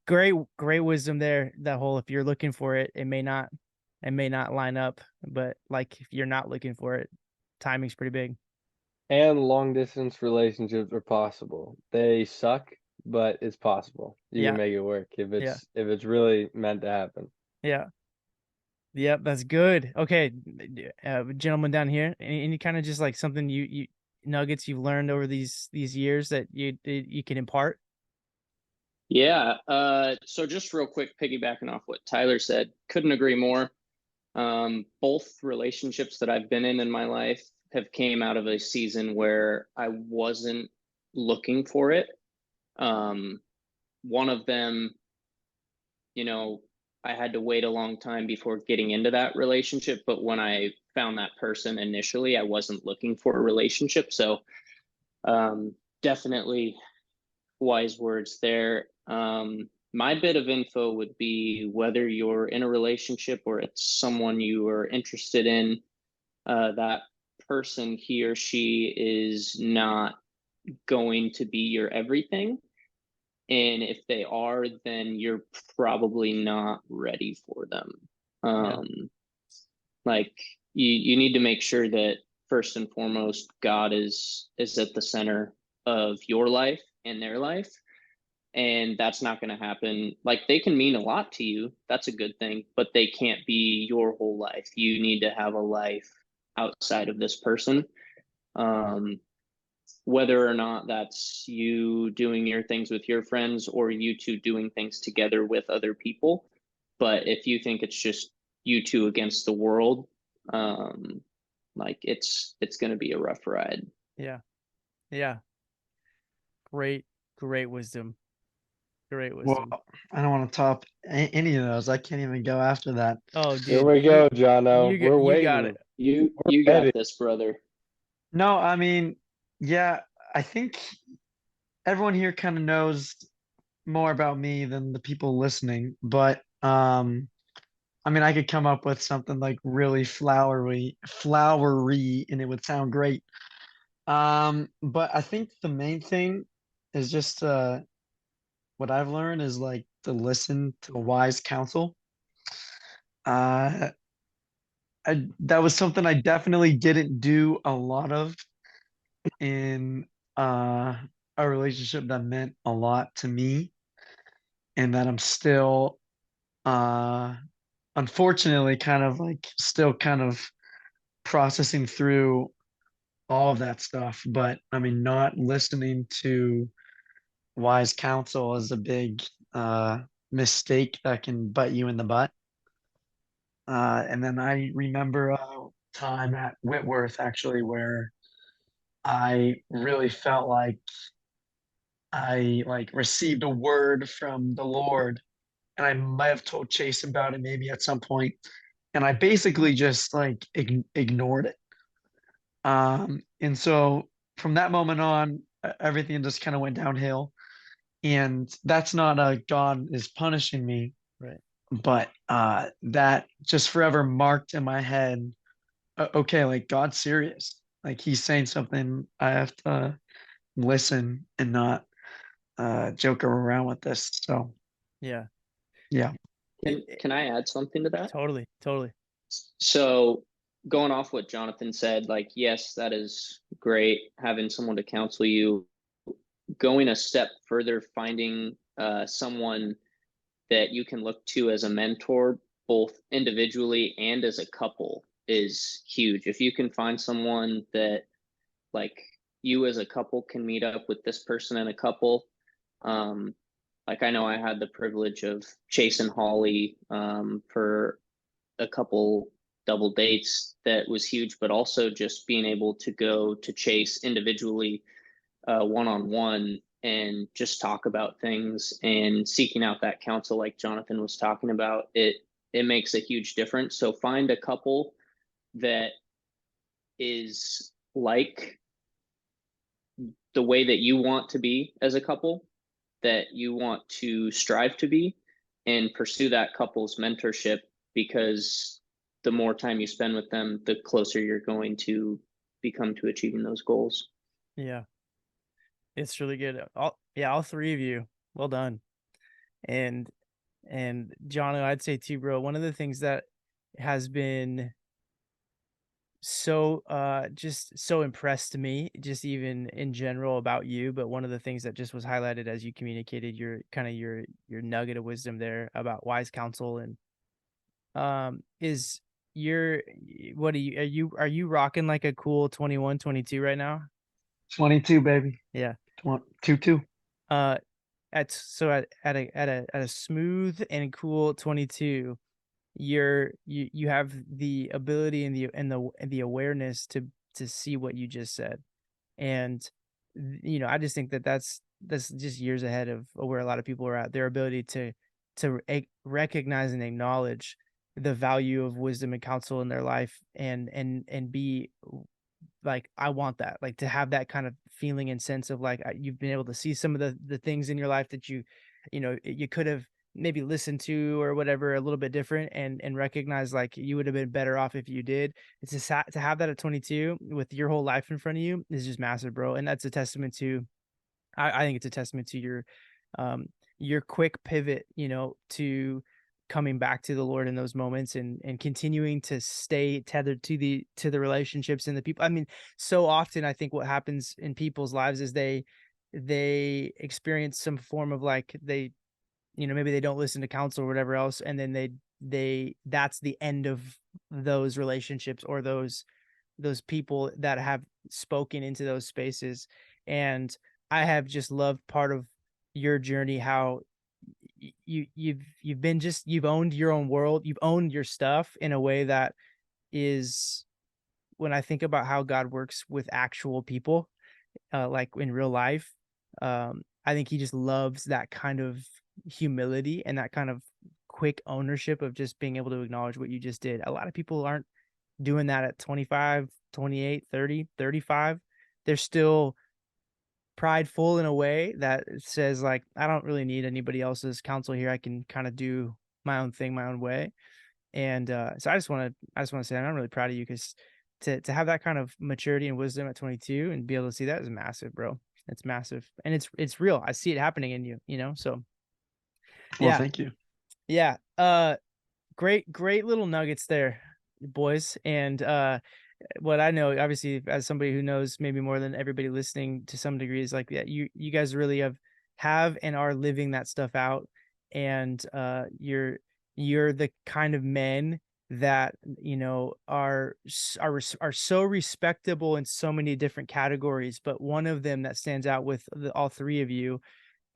great wisdom there. That whole, if you're looking for it, it may not line up, but like if you're not looking for it, timing's pretty big. And long distance relationships are possible. They suck, but it's possible. You can Yeah, make it work if yeah, it's really meant to happen. yeah. Yep, that's good. Okay, gentleman down here, any kind of just like something you nuggets you've learned over these years that you can impart? Yeah. So just real quick, piggybacking off what Tyler said, couldn't agree more. Both relationships that I've been in my life have came out of a season where I wasn't looking for it. One of them, you know, I had to wait a long time before getting into that relationship, but when I found that person initially, I wasn't looking for a relationship. So, definitely wise words there. my bit of info would be whether you're in a relationship or it's someone you are interested in, that person, he or she, is not going to be your everything. And if they are, then you're probably not ready for them. Yeah. Like you need to make sure that first and foremost, God is at the center of your life and their life. And that's not going to happen. Like they can mean a lot to you. That's a good thing, but they can't be your whole life. You need to have a life outside of this person. Um, whether or not that's you doing your things with your friends or you two doing things together with other people. But if you think it's just you two against the world, like it's going to be a rough ride. Yeah. Yeah. Great, great wisdom. Great Well, wisdom. I don't want to top any of those. I can't even go after that. Oh, Here dude, we go, Jono. We're you got waiting. it. You We're ready. got this, brother. No, I mean, yeah, I think everyone here kind of knows more about me than the people listening, but I mean, I could come up with something like really flowery, and it would sound great. But I think the main thing is just what I've learned is like to listen to wise counsel. Uh, that was something I definitely didn't do a lot of in uh a relationship that meant a lot to me, and that I'm still uh unfortunately kind of like still kind of processing through all of that stuff. But I mean, not listening to wise counsel is a big mistake that can bite you in the butt. And then I remember a time at Whitworth actually where I really felt like I like received a word from the Lord, and I might have told Chase about it maybe at some point, and I basically just like ignored it. And so from that moment on, everything just kind of went downhill. And that's not a God is punishing me, Right. but that just forever marked in my head. Okay, like God's serious. Like He's saying something. I have to listen and not joke around with this. So Yeah. yeah. Can I add something to that? Totally, totally. So going off what Jonathan said, like, yes, that is great having someone to counsel you. Going a step further, finding someone that you can look to as a mentor, both individually and as a couple, is huge. If you can find someone that, like, you as a couple can meet up with this person and a couple, um, like I know I had the privilege of Chase and Holly for a couple double dates that was huge, but also just being able to go to Chase individually, one on one, and just talk about things and seeking out that counsel, like Jonathan was talking about. It makes a huge difference. So find a couple that is like the way that you want to be as a couple, that you want to strive to be, and pursue that couple's mentorship, because the more time you spend with them, the closer you're going to become to achieving those goals. Yeah. It's really good. All three of you. Well done. And John, I'd say too, bro, one of the things that has been so just so impressed to me, just even in general about you, but one of the things that just was highlighted as you communicated your kind of your nugget of wisdom there about wise counsel, and is your what are you rocking like a cool 21, 22 right now? 22, baby. Yeah. 22. Uh at a smooth and cool 22, you have the ability and the awareness to see what you just said. And I just think that that's just years ahead of where a lot of people are at. Their ability to recognize and acknowledge the value of wisdom and counsel in their life, and be like, I want that, like to have that kind of feeling and sense of like, you've been able to see some of the things in your life that you you could have maybe listened to or whatever a little bit different, and recognize like you would have been better off if you did. It's just to have that at 22 with your whole life in front of you is just massive, bro. And that's a testament to, I think it's a testament to um your quick pivot, to coming back to the Lord in those moments, and continuing to stay tethered to the relationships and the people. I mean, so often I think what happens in people's lives is they experience some form of like, they, maybe they don't listen to counsel or whatever else, and then they that's the end of those relationships, or those people that have spoken into those spaces. And I have just loved part of your journey, how you've been just, you've owned your own world, you've owned your stuff in a way that is, when I think about how God works with actual people, like in real life, I think he just loves that kind of humility and that kind of quick ownership of just being able to acknowledge what you just did. A lot of people aren't doing that at 25, 28, 30, 35. They're still prideful in a way that says like, I don't really need anybody else's counsel here. I can kind of do my own thing, my own way. And so I just want to say I'm really proud of you, because to have that kind of maturity and wisdom at 22 and be able to see that is massive, bro. It's massive, and it's real. I see it happening in you, So Well, yeah, thank you. yeah. Great little nuggets there, boys. And what I know, obviously, as somebody who knows maybe more than everybody listening to some degree, is like, yeah, you guys really have and are living that stuff out. And you're the kind of men that are so respectable in so many different categories. But one of them that stands out with all three of you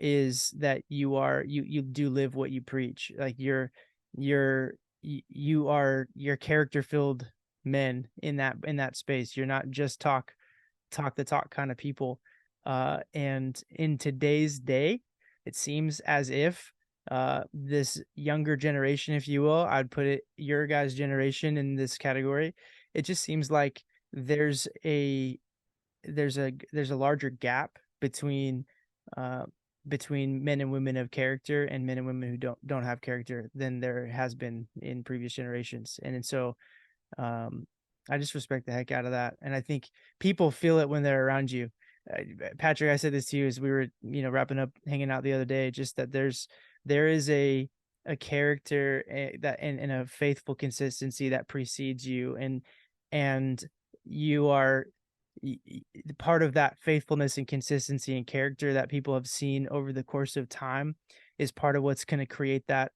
is that you do live what you preach. Like you're character filled men in that space. You're not just talk the talk kind of people. And in today's day, it seems as if this younger generation, if you will, I'd put it, your guys' generation in this category, it just seems like there's a there's a larger gap uh between men and women of character and men and women who don't have character than there has been in previous generations. And so um I just respect the heck out of that, and I think people feel it when they're around you. Patrick, I said this to you as we were wrapping up hanging out the other day, just that there is a character, that and a faithful consistency that precedes you, and you are part of that faithfulness and consistency and character that people have seen over the course of time is part of what's going to create that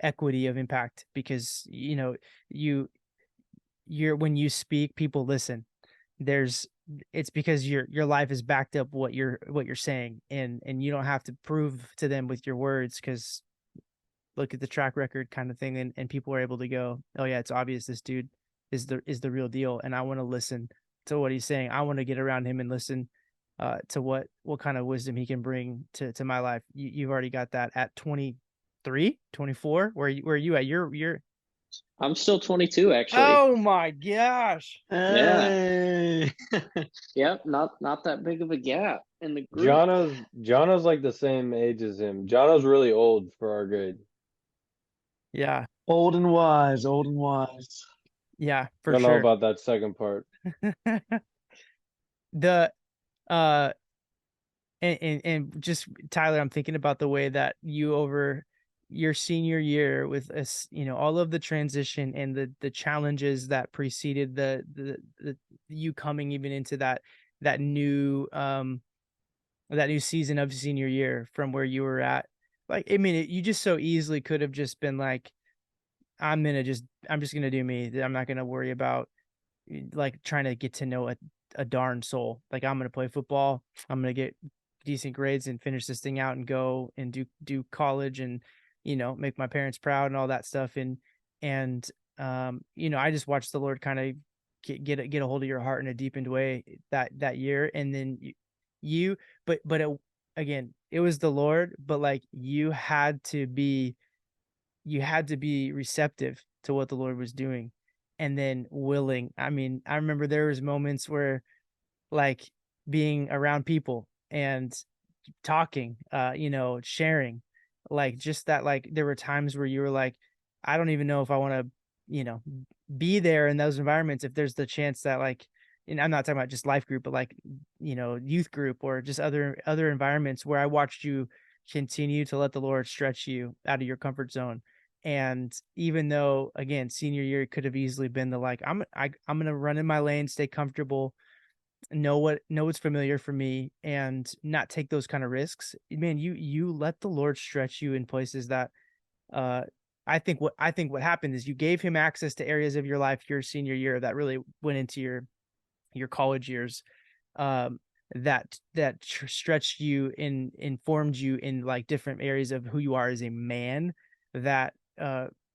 equity of impact. Because you're when you speak, people listen. there's it's because your life is backed up what you're saying, and you don't have to prove to them with your words, because look at the track record kind of thing, and people are able to go, oh yeah, it's obvious this dude is the real deal, and I want to listen to what he's saying. I want to get around him and listen to what kind of wisdom he can bring to my life. You've already got that at 23, 24. Where are you at? You're I'm still 22, actually. Oh my gosh. Yeah. Hey. Yep. Not that big of a gap in the group. Jono's like the same age as him. Jono's really old for our grade. Yeah. Old and wise, old and wise. Yeah, for Don't know sure. about that second part. The uh and just Tyler, I'm thinking about the way that you, over your senior year, with us, all of the transition and the challenges that preceded the you coming even into that new season of senior year from where you were at. Like, I mean, you just so easily could have just been like, I'm just gonna do me. I'm not gonna worry about like trying to get to know a darn soul. Like, I'm gonna play football. I'm gonna get decent grades and finish this thing out and go and do college, and make my parents proud and all that stuff. And I just watched the Lord kind of get a hold of your heart in a deepened way that year. And then you but again, it was the Lord, but like you had to be receptive to what the Lord was doing, and then willing. I mean, I remember there was moments where, like, being around people and talking, sharing, like just that, like there were times where you were like, I don't even know if I want to, you know, be there in those environments if there's the chance that like, and I'm not talking about just life group, but like, you know, youth group or just other environments where I watched you continue to let the Lord stretch you out of your comfort zone. And even though again, senior year could have easily been the like, I'm gonna run in my lane, stay comfortable, know what's familiar for me, and not take those kind of risks. Man, you let the Lord stretch you in places that uh I think what happened is you gave him access to areas of your life your senior year that really went into your college years, um that stretched you in informed you in like different areas of who you are as a man, that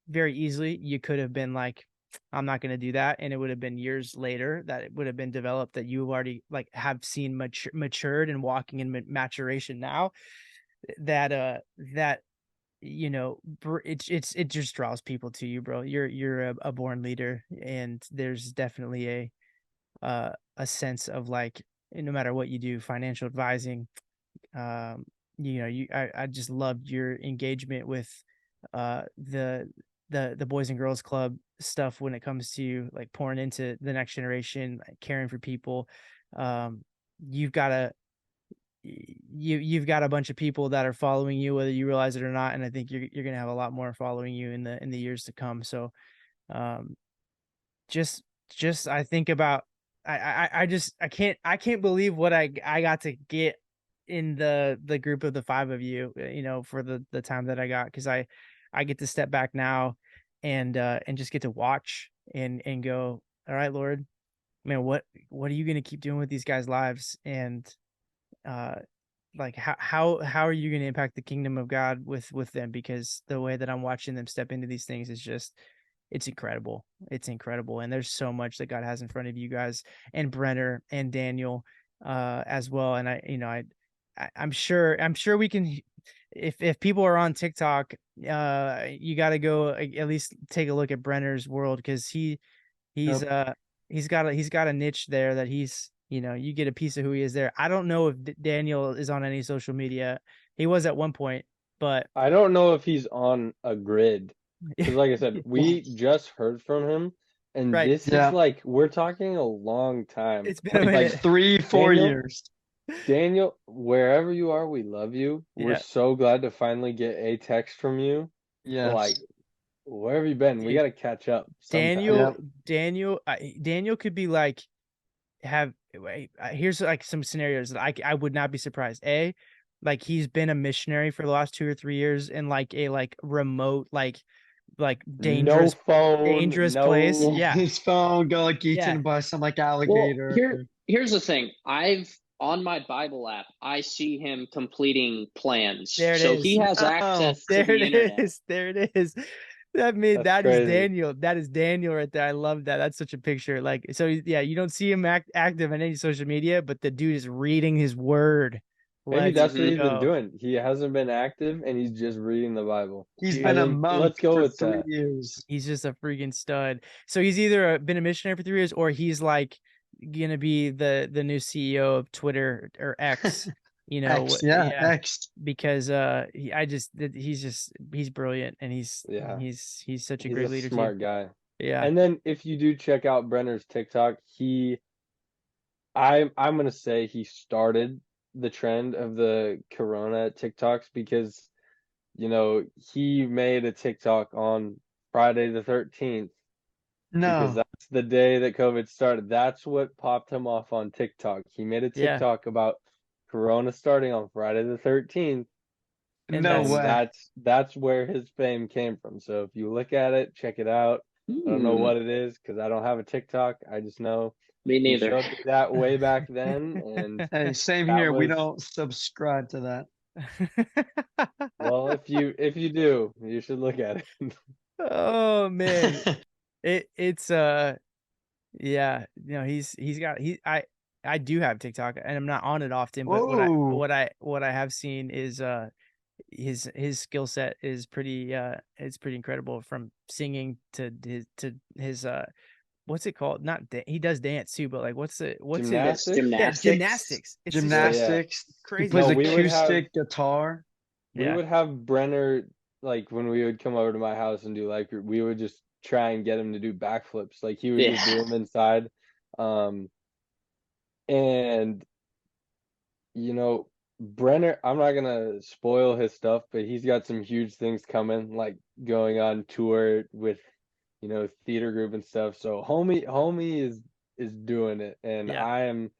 very easily you could have been like, I'm not going to do that, and it would have been years later that it would have been developed, that you've already like have seen matured and walking in maturation now, that you know, it just draws people to you, bro. You're a born leader, and there's definitely a sense of like, no matter what you do, financial advising, um, you know, I just loved your engagement with the Boys and Girls Club stuff when it comes to like pouring into the next generation, like, caring for people. Um, you've got a you've got a bunch of people that are following you, whether you realize it or not, and I think you're gonna have a lot more following you in the years to come. So um just I think about, I just I can't believe what I got to get in the group of the five of you, you know, for the time that I got, because I get to step back now and just get to watch and go, all right, Lord, man, what are you gonna keep doing with these guys' lives? And uh like how are you going to impact the kingdom of God with them? Because the way that I'm watching them step into these things is just, it's incredible. It's incredible. And there's so much that God has in front of you guys, and Brenner and Daniel as well. And I, you know, I'm sure we can, if people are on TikTok, you got to go at least take a look at Brenner's world, because he's Yep. he's got a niche there that he's, you know, you get a piece of who he is there. I don't know if Daniel is on any social media. He was at one point, but I don't know if he's on a grid because, like I said, we just heard from him, and right. this is Yeah. like we're talking a long time. It's been a Like minute. 3-4 Daniel, years. Daniel, wherever you are, we love you. We're Yeah. so glad to finally get a text from you. But like, Yes. where have you been? We Dude, got to catch up sometime. Daniel, Yep. Daniel could be like, have wait, here's like some scenarios that I would not be surprised. Like he's been a missionary for the last 2 or 3 years in like a like remote, like No phone, dangerous place. no. Yeah. Yeah. His phone got like Yeah. eaten by some like Well, alligator. here's the thing. I've on my Bible app, I see him completing plans. There it So he is. has Oh, access to There the it internet. is. There it is. That's That is crazy. Daniel. That is Daniel right there. I love that. That's such a picture. Like, so yeah, you don't see him active on any social media, but the dude is reading his word. Maybe Let's that's what he's been go, doing. He hasn't been active and he's just reading the Bible. he's I been dude. a think monk let's go for with three that. years. He's just a freaking stud. So he's either been a missionary for 3 years, or he's like gonna be the new CEO of Twitter or X. You know, X, yeah, yeah, X. because he's brilliant, and Yeah, he's such a he's great a leader too. smart guy. Yeah, And then if you do check out Brenner's TikTok, I'm gonna say he started the trend of the Corona TikToks because he made a TikTok on Friday the 13th because No. that's the day that COVID started. That's what popped him off on TikTok. He made a yeah, TikTok about Corona starting on Friday the 13th, and No and way. that's where his fame came from. So if you look at it, check it out. I don't know Hmm, what it is because I don't have a TikTok. I just know me he neither. showed me that way back then, and Hey, same that here. We was don't subscribe to that. well, if you do, you should look at it. oh man, it's yeah, you know, he's got I do have TikTok, and I'm not on it often, but Whoa. what I have seen is his skill set is pretty it's pretty incredible, from singing to his what's it called? Not he does dance too, but like what's his Gymnastics? yeah, Gymnastics. gymnastics. It's just Yeah, like yeah. Gymnastics. He crazy plays No, stuff. we would have acoustic guitar. we Yeah. would have Brenner, like when we would come over to my house and do life group, we would just try and get him to do backflips. Like he would just do Yeah. them inside. And you know, Brenner, I'm not gonna spoil his stuff, but he's got some huge things coming, like going on tour with, theater group and stuff. So homie is doing it, and Yeah. I am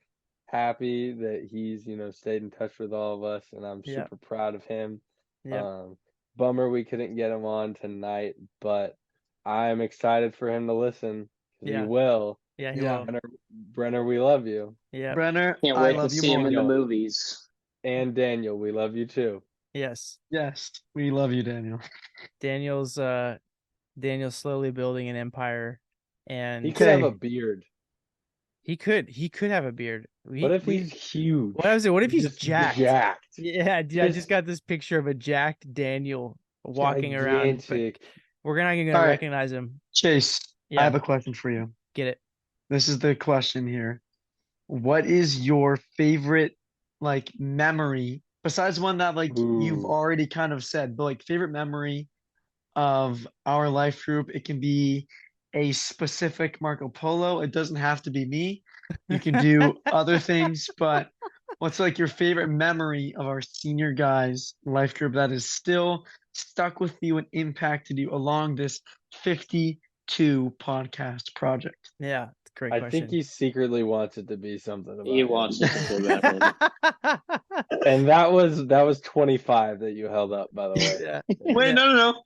happy that he's, stayed in touch with all of us, and I'm Yeah. super proud of him. Yeah. Um, Bummer we couldn't get him on tonight, but I'm excited for him to listen 'cause he Yeah. will. Yeah. He Yeah. will. Brenner, we love you. Yeah. Brenner, Can't I wait to love you see him more. in the Daniel. movies. And Daniel, we love you too. Yes. Yes, we love you, Daniel. Daniel's slowly building an empire, and He could have a Okay. beard. he could have a beard. What if he's huge? What was it? What if he's Just jacked? jacked. Yeah, dude, I just got this picture of a jacked Daniel walking around, but Gigantic. we're not even All gonna right. recognize him. Chase, I Yeah, have a question for you. get it. This is the question here. What is your favorite like memory besides one that like you've Ooh. already kind of said, but like favorite memory of our life group? It can be a specific Marco Polo. It doesn't have to be me. You can do other things, but what's like your favorite memory of our senior guys life group that is still stuck with you and impacted you along this 52 podcast project? Yeah, great I question. think he secretly wants it to be something about He him. wants it to be about him. And that was 25 that you held up, by the way. Yeah. Wait, Yeah. no.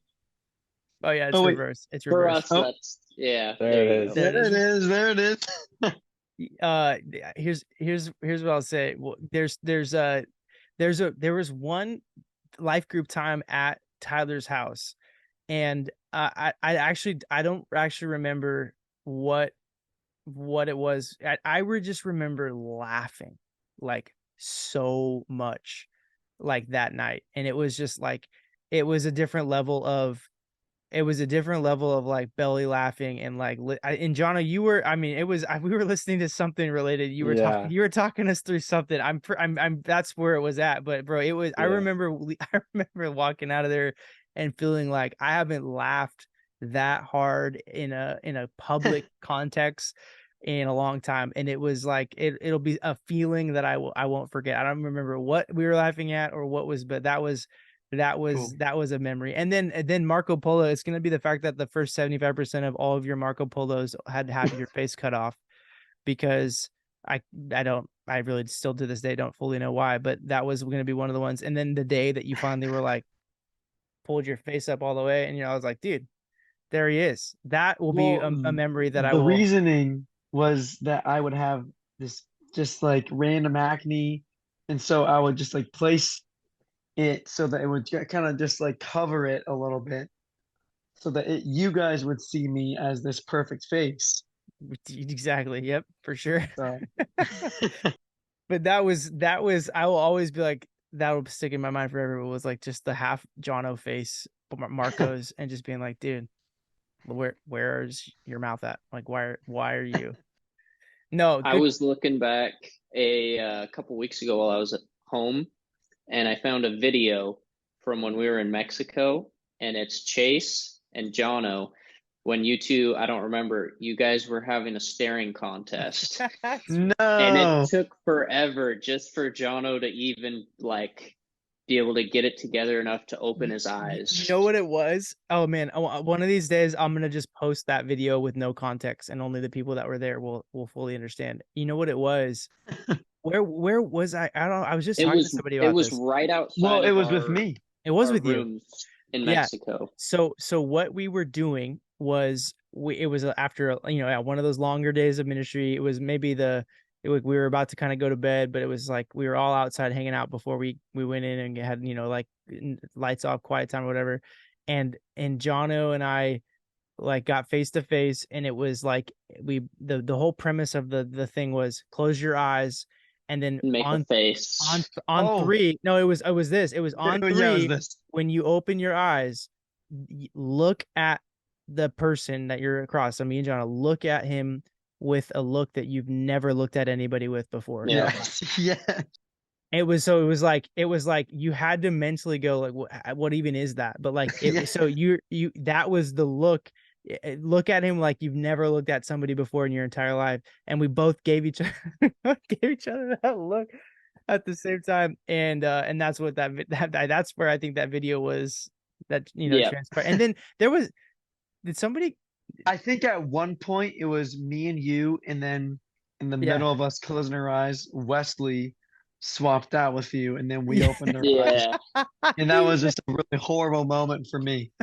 Oh yeah, it's Oh, wait. reverse. It's For reverse. us, Oh. that's There it you is. go. There it is. There it is. Here's what I'll say. Well, there was one life group time at Tyler's house, and I don't actually remember what it was. I would just remember laughing like so much like that night, and it was just like it was a different level of like belly laughing and like and Jono, you were, I mean, we were listening to something related. You were Yeah. talking us through something. I'm that's where it was at. But bro, I Yeah. remember I remember walking out of there and feeling like I haven't laughed that hard in a public context in a long time, and it was like it'll be a feeling that I won't forget. I don't remember what we were laughing at or what was, but that was Cool. a memory. And then Marco Polo, it's going to be the fact that the first 75% of all of your Marco Polos had to have your face cut off, because I really still to this day don't fully know why, but that was going to be one of the ones. And then the day that you finally were like pulled your face up all the way, and I was like, dude, there he is. That will be a memory that I the will. reasoning was that I would have this just like random acne, and so I would just like place it so that it would kind of just like cover it a little bit, so that you guys would see me as this perfect face. Exactly. Yep, for sure. So But that was I will always be like, that will stick in my mind forever. It was like just the half Jono face, Marco's, and just being like, dude, where's your mouth at? Like, why are you? No, I good. was looking back a couple weeks ago while I was at home, and I found a video from when we were in Mexico, and it's Chase and Jono. When you two, I don't remember, you guys were having a staring contest. no. And it took forever just for Jono to even like be able to get it together enough to open his eyes. You know what it was? Oh man, one of these days I'm gonna just post that video with no context, and only the people that were there will fully understand. You know what it was? Where was I? I don't know. I was just talking to somebody about it was this. right outside. Well, it of was our, with me. It was our with you. rooms in Yeah. Mexico. So what we were doing was it was after one of those longer days of ministry. It was maybe we were about to kind of go to bed, but it was like we were all outside hanging out before we went in and had like lights off, quiet time, or whatever. And Jono and I like got face to face, and it was like the whole premise of the thing was close your eyes, and then Make a face. on Oh. three. No, it was this. It was on Yeah, it three. was this. When you open your eyes, look at the person that you're across. So me and John look at him with a look that you've never looked at anybody with before. Yeah. Yes. Yeah. It was like you had to mentally go like, what even is that? But like Yeah. so you that was the look. Look at him like you've never looked at somebody before in your entire life, and we both gave each other that look at the same time, and that's what that's where I think that video was, that Yeah. transpired. And then there was, did somebody, I think at one point it was me and you, and then in the yeah. middle of us closing our eyes, Wesley swapped out with you, and then we Yeah. opened our eyes. Yeah. And that was just a really horrible moment for me.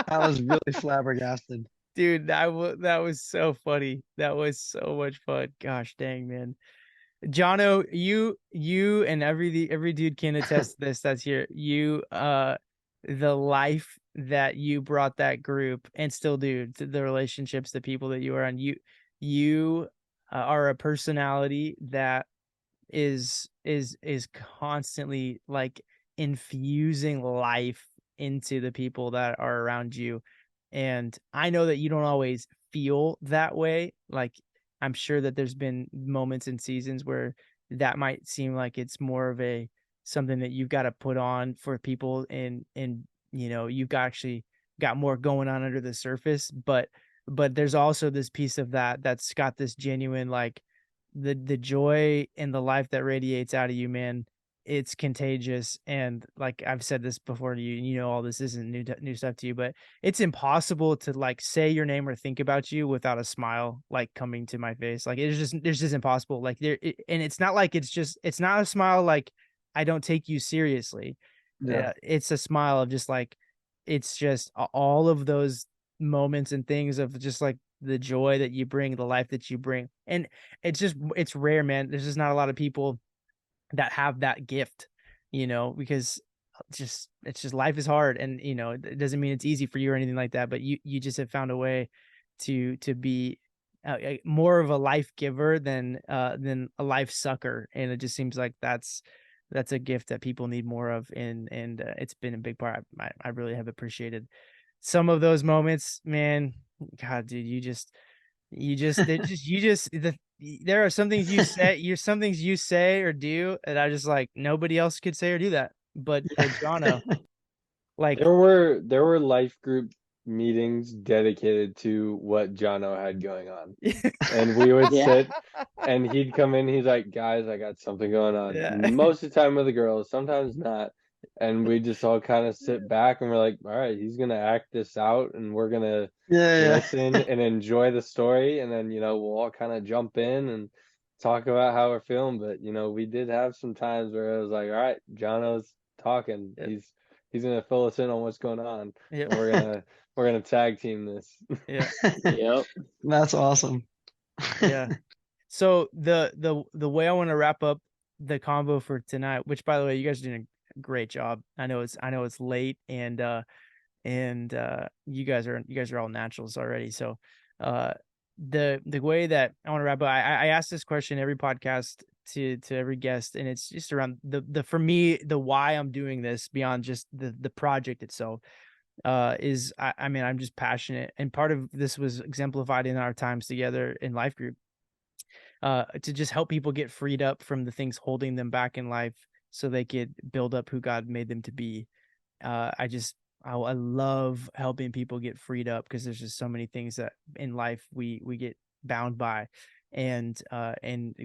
I was really flabbergasted. Dude, that was so funny. That was so much fun. Gosh dang, man. Jono, you and every dude can attest to this that's here. The life that you brought that group and still do, to the relationships, the people that you are on. You are a personality that is constantly like infusing life into the people that are around you. And I know that you don't always feel that way. Like, I'm sure that there's been moments and seasons where that might seem like it's more of a something that you've got to put on for people, and you've actually got more going on under the surface. But there's also this piece of that that's got this genuine, like, the joy and the life that radiates out of you, man. It's contagious. And like I've said this before to you, and all this isn't new stuff to you, but it's impossible to like say your name or think about you without a smile like coming to my face. Like it's just impossible. Like and it's not like it's not a smile like I don't take you seriously. Yeah. It's a smile of just like, it's just all of those moments and things of just like the joy that you bring, the life that you bring. And it's rare, man. There's just not a lot of people that have that gift, because it's just life is hard, and it doesn't mean it's easy for you or anything like that, but you just have found a way to be more of a life giver than a life sucker. And it just seems like that's a gift that people need more of. And it's been a big part. I really have appreciated some of those moments, man. God, dude, there are some things some things you say or do, and I just like, nobody else could say or do that, but Jono, like, There were life group meetings dedicated to what Jono had going on. And we would Yeah. sit and he'd come in, he's like, guys, I got something going on. yeah, Most of the time with the girls, sometimes not. And we just all kind of sit back and we're like, all right, he's gonna act this out and we're gonna Yeah, listen and enjoy the story, and then we'll all kind of jump in and talk about how we're feeling. But we did have some times where it was like, all right, Jono's talking. yeah, He's gonna fill us in on what's going on, yeah, and we're gonna tag team this. yeah, yeah. Yep. That's awesome. yeah. So the way I want to wrap up the convo for tonight, which by the way, you guys are doing a great job. I know it's late, and you guys are all naturals already. So uh the way that I want to wrap up, I ask this question every podcast to every guest, and it's just around the for me, the why I'm doing this beyond just the project itself. Is I mean, I'm just passionate, and part of this was exemplified in our times together in life group, to just help people get freed up from the things holding them back in life, so they could build up who God made them to be. I love helping people get freed up, because there's just so many things that in life we get bound by, and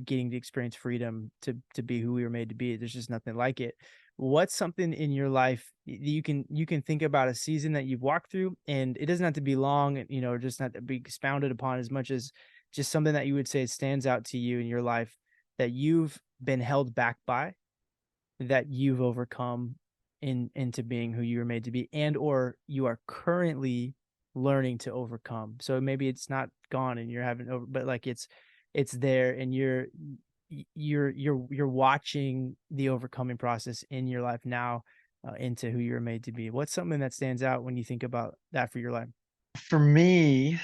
getting to experience freedom to be who we were made to be. There's just nothing like it. What's something in your life you can think about, a season that you've walked through, and it doesn't have to be long, just not to be expounded upon, as much as just something that you would say stands out to you in your life, that you've been held back by, that you've overcome into being who you were made to be, and or you are currently learning to overcome. So maybe it's not gone and you're having over, but like it's there, and you're watching the overcoming process in your life now, into who you were made to be. What's something that stands out when you think about that for your life? For me,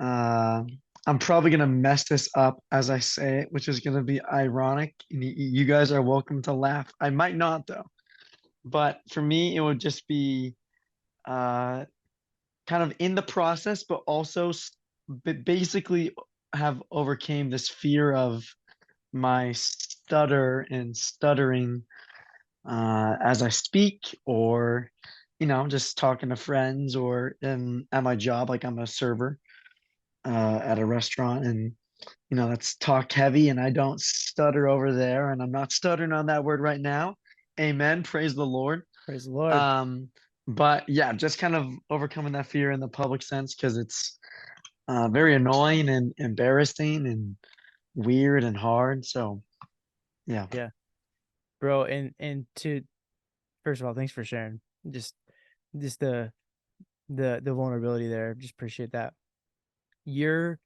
uh, I'm probably gonna mess this up as I say it, which is gonna be ironic. And you guys are welcome to laugh. I might not though. But for me, it would just be uh, kind of in the process, but also basically have overcame this fear of my stutter and stuttering as I speak, or just talking to friends, or at my job, like I'm a server at a restaurant, and that's talk heavy, and I don't stutter over there, and I'm not stuttering on that word right now. Amen. Praise the Lord. Praise the Lord. But yeah, just kind of overcoming that fear in the public sense, because it's very annoying and embarrassing and weird and hard. So yeah. Yeah, bro. And to first of all, thanks for sharing. Just the vulnerability there. Just appreciate that. Your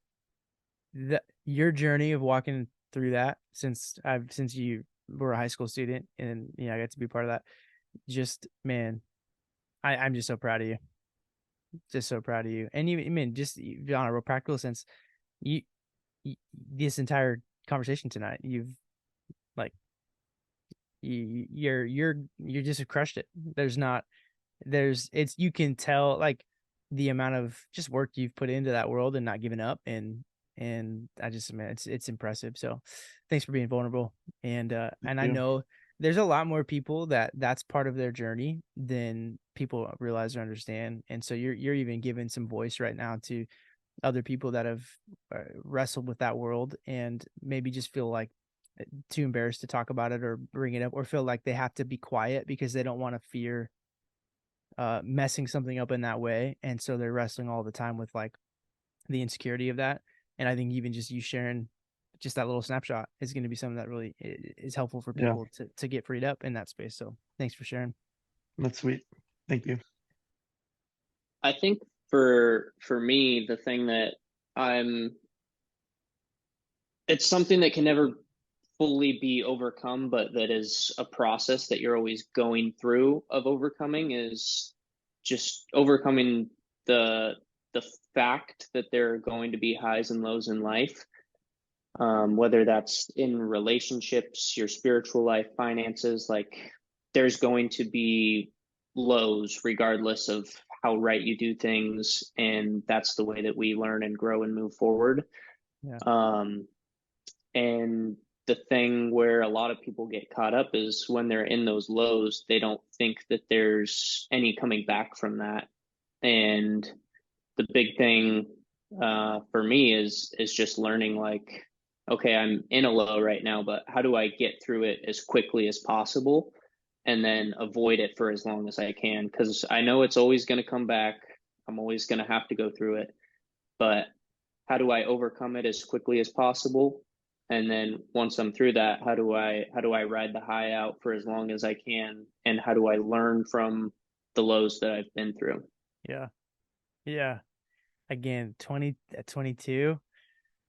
your journey of walking through that since you were a high school student, and I got to be part of that. Just man, I'm just so proud of you. Just so proud of you. And you, I mean, just on a real practical sense, you, this entire conversation tonight, you've like you're just crushed it. It's you can tell like the amount of just work you've put into that world and not giving up, and I just, man, it's impressive. So thanks for being vulnerable. And I you. know there's a lot more people that's part of their journey than people realize or understand. And so you're even giving some voice right now to other people that have wrestled with that world and maybe just feel like too embarrassed to talk about it or bring it up, or feel like they have to be quiet because they don't want to fear messing something up in that way. And so they're wrestling all the time with like the insecurity of that. And I think even just you sharing just that little snapshot is going to be something that really is helpful for Yeah, people to get freed up in that space. So thanks for sharing. that's sweet. Thank you. I think for me, the thing that I'm it's something that can never fully be overcome, but that is a process that you're always going through of overcoming, is just overcoming the the fact that there are going to be highs and lows in life, whether that's in relationships, your spiritual life, finances. Like there's going to be lows regardless of how right you do things, and that's the way that we learn and grow and move forward. Yeah. And the thing where a lot of people get caught up is when they're in those lows, they don't think that there's any coming back from that. And the big thing for me is just learning, like, okay, I'm in a low right now, but how do I get through it as quickly as possible and then avoid it for as long as I can? Because I know it's always going to come back. I'm always going to have to go through it. But how do I overcome it as quickly as possible? And then once I'm through that, how do I ride the high out for as long as I can? And how do I learn from the lows that I've been through? Yeah. Yeah. Again, 20 at 22,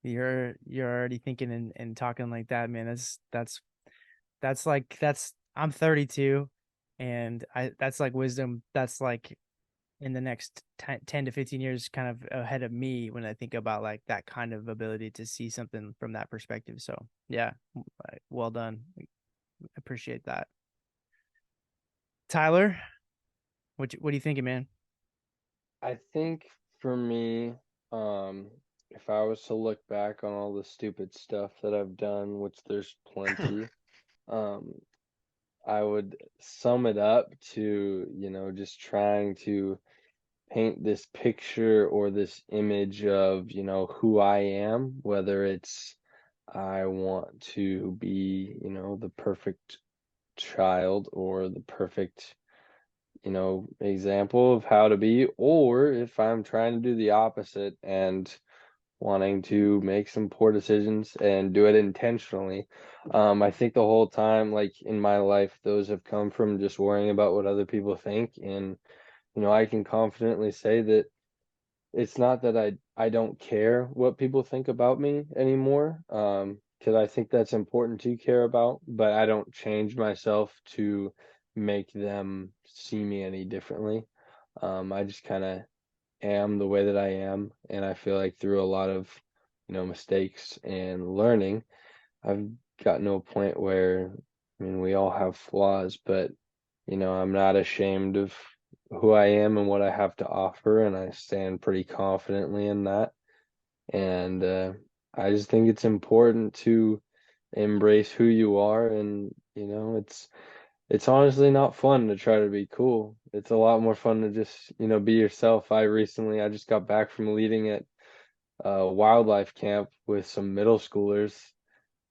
you're already thinking and talking like that, man. That's I'm 32, and that's like wisdom. That's like in the next 10 to 15 years kind of ahead of me when I think about like that kind of ability to see something from that perspective. So yeah, well done. Appreciate that. Tyler, what are you thinking, man? I think for me, if I was to look back on all the stupid stuff that I've done, which there's plenty, um, I would sum it up to, just trying to paint this picture or this image of, who I am, whether it's I want to be, the perfect child or the perfect, example of how to be, or if I'm trying to do the opposite and wanting to make some poor decisions and do it intentionally. I think the whole time, like in my life, those have come from just worrying about what other people think. And, I can confidently say that it's not that I don't care what people think about me anymore, because I think that's important to care about, but I don't change myself to make them see me any differently. I just kind of am the way that I am, and I feel like through a lot of, mistakes and learning, I've gotten to a point where, I mean, we all have flaws, but, I'm not ashamed of who I am and what I have to offer, and I stand pretty confidently in that. And I just think it's important to embrace who you are. And it's honestly not fun to try to be cool. It's a lot more fun to just, be yourself. I just got back from leading at wildlife camp with some middle schoolers,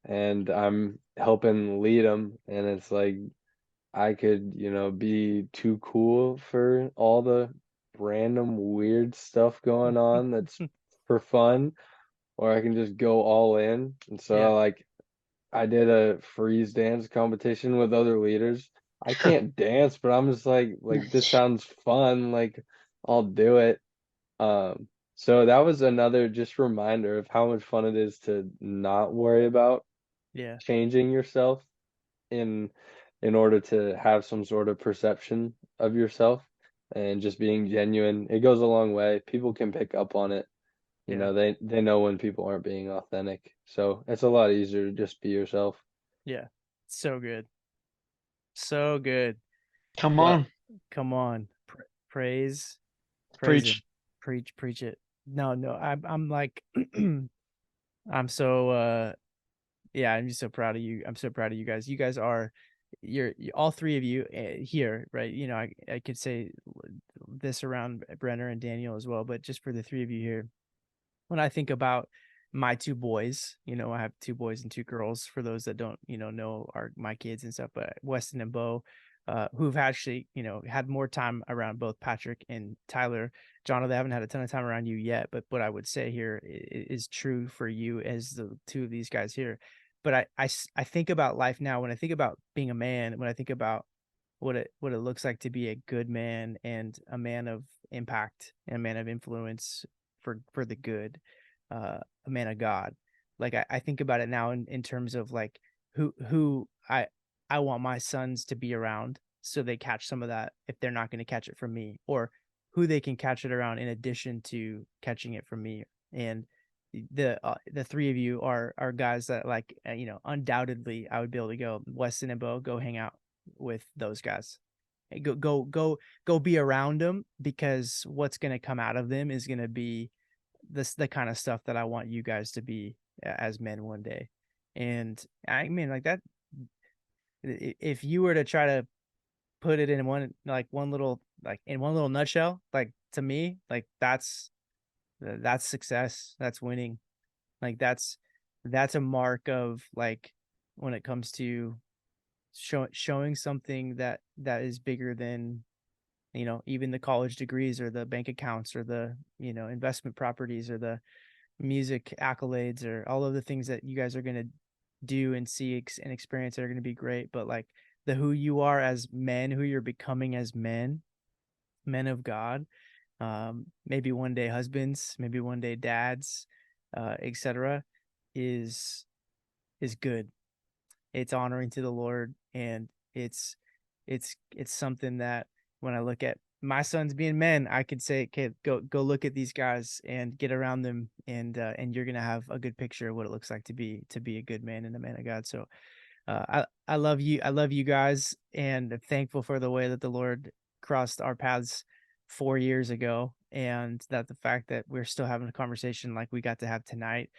and I'm helping lead them. And it's like I could, be too cool for all the random weird stuff going on that's for fun, or I can just go all in. And Yeah. so like I did a freeze dance competition with other leaders. I can't dance, but I'm just like this sounds fun, like I'll do it. So that was another just reminder of how much fun it is to not worry about Yeah. changing yourself in in order to have some sort of perception of yourself, and just being genuine. It goes a long way. People can pick up on it. Yeah. They know when people aren't being authentic. So it's a lot easier to just be yourself. Yeah. So good. So good. Come Well, on, come on. Praise him. preach. Preach it. No, no. I'm like I'm so yeah, I'm just so proud of you. I'm so proud of you guys. You guys are all three of you here, right? I could say this around Brenner and Daniel as well, but just for the three of you here, when I think about my two boys, I have two boys and two girls for those that don't, know are my kids and stuff, but Weston and Bo, who've actually, had more time around both Patrick and Tyler. John, they haven't had a ton of time around you yet, but what I would say here is true for you as the two of these guys here. But I think about life now, when I think about being a man, when I think about what it looks like to be a good man and a man of impact and a man of influence for the good, a man of God. Like I think about it now in terms of like who I want my sons to be around so they catch some of that if they're not going to catch it from me, or who they can catch it around in addition to catching it from me. And the three of you are guys that like undoubtedly I would be able to go, Weston and Bo, go hang out with those guys. Go be around them, because what's going to come out of them is going to be the kind of stuff that I want you guys to be as men one day. And I mean, like that, if you were to try to put it in one little nutshell, like to me, like that's success, that's winning. Like that's a mark of, like, when it comes to showing something that is bigger than even the college degrees or the bank accounts or the investment properties or the music accolades or all of the things that you guys are going to do and see and experience that are going to be great. But like the who you are as men, who you're becoming as men of God, maybe one day husbands, maybe one day dads, etc., is good. It's honoring to the Lord, and it's something that when I look at my sons being men, I could say, okay, go look at these guys and get around them, and you're gonna have a good picture of what it looks like to be a good man and a man of God. So I love you. I love you guys, and I'm thankful for the way that the Lord crossed our paths 4 years ago, and that the fact that we're still having a conversation like we got to have tonight,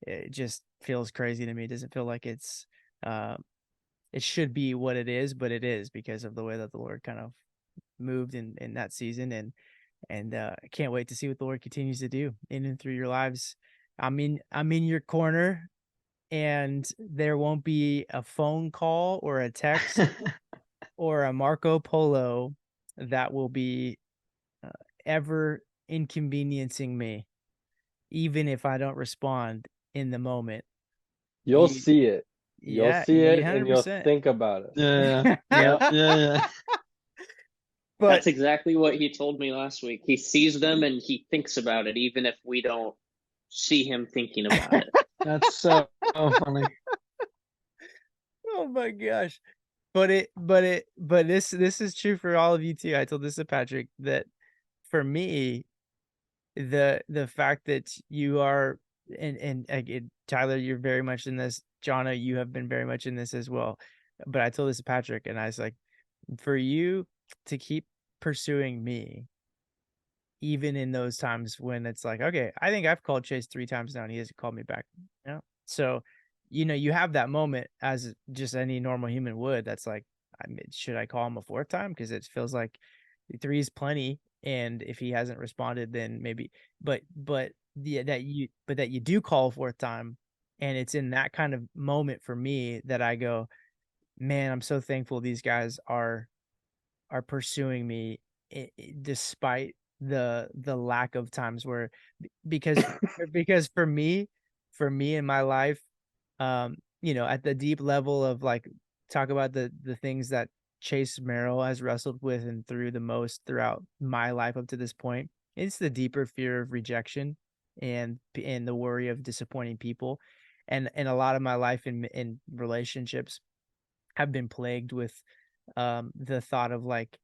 it just feels crazy to me. It doesn't feel like uh, it should be what it is, but it is because of the way that the Lord kind of moved in that season. And I can't wait to see what the Lord continues to do in and through your lives. I'm in your corner, and there won't be a phone call or a text or a Marco Polo that will be uh, ever inconveniencing me, even if I don't respond in the moment. You'll You, see it. You'll yeah, see you it and you'll 100%. think about it. Yeah, yeah, Yep. yeah, yeah. But That's exactly what he told me last week. He sees them and he thinks about it, even if we don't see him thinking about it. That's so funny. oh my gosh. But this is true for all of you too. I told this to Patrick, that for me, the fact that you are, and again, Tyler, you're very much in this. Jonna, you have been very much in this as well. But I told this to Patrick, and I was like, for you to keep pursuing me, even in those times when it's like, okay, I think I've called Chase 3 times now and he hasn't called me back. So you know, you have that moment as just any normal human would. That's like, I mean, should I call him a fourth time? Because it feels like 3 is plenty, and if he hasn't responded, then maybe. But that you do call a fourth time, and it's in that kind of moment for me that I go, man, I'm so thankful these guys are pursuing me, despite the lack of times where, because for me in my life, you know, at the deep level of like, talk about the things that Chase Merrell has wrestled with and through the most throughout my life up to this point, it's the deeper fear of rejection and the worry of disappointing people. And a lot of my life in relationships have been plagued with the thought of like,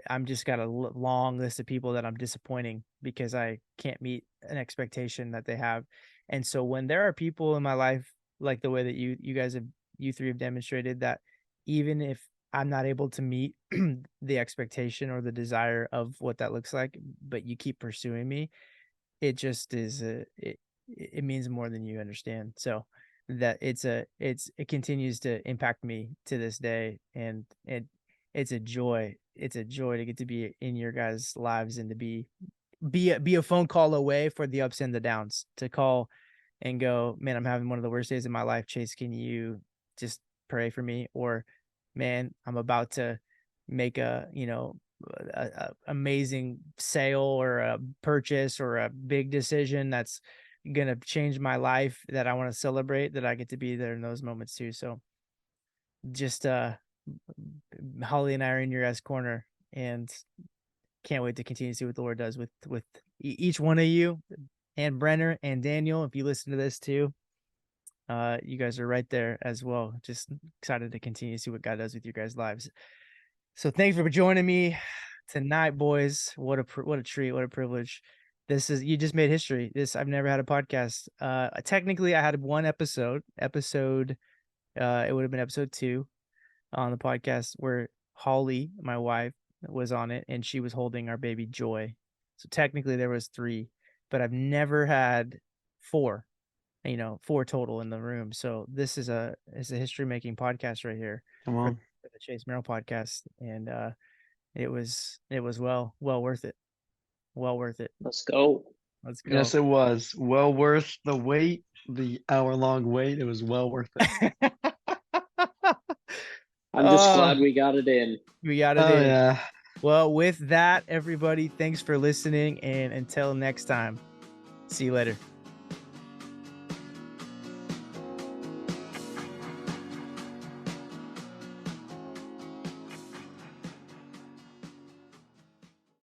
I'm just got a long list of people that I'm disappointing because I can't meet an expectation that they have. And so when there are people in my life, like the way that you three have demonstrated, that even if I'm not able to meet the expectation or the desire of what that looks like, but you keep pursuing me, it just is it means more than you understand. So that it continues to impact me to this day, and it's a joy. It's a joy to get to be in your guys' lives and to be a phone call away for the ups and the downs, to call and go, man, I'm having one of the worst days of my life. Chase, can you just pray for me? Or, man, I'm about to make a amazing sale or a purchase or a big decision that's gonna change my life, that I want to celebrate, that I get to be there in those moments too. So just Holly and I are in your guys' corner, and can't wait to continue to see what the Lord does with each one of you, and Brenner and Daniel. If you listen to this too, you guys are right there as well. Just excited to continue to see what God does with your guys' lives. So thanks for joining me tonight, boys. What a treat, what a privilege. You just made history. I've never had a podcast. Technically I had one episode, it would have been episode 2 on the podcast, where Holly, my wife, was on it, and she was holding our baby Joy. So technically there was 3, but I've never had 4, 4 total in the room. So this is a history making podcast right here. Come on. For the Chase Merrell podcast. And it was well worth it. Well worth it. Let's go. Let's go. Yes, it was well worth the wait, the hour-long wait. It was well worth it. I'm just glad we got it in. We got it Oh, in. yeah. Well, with that, everybody, thanks for listening, and until next time, see you later.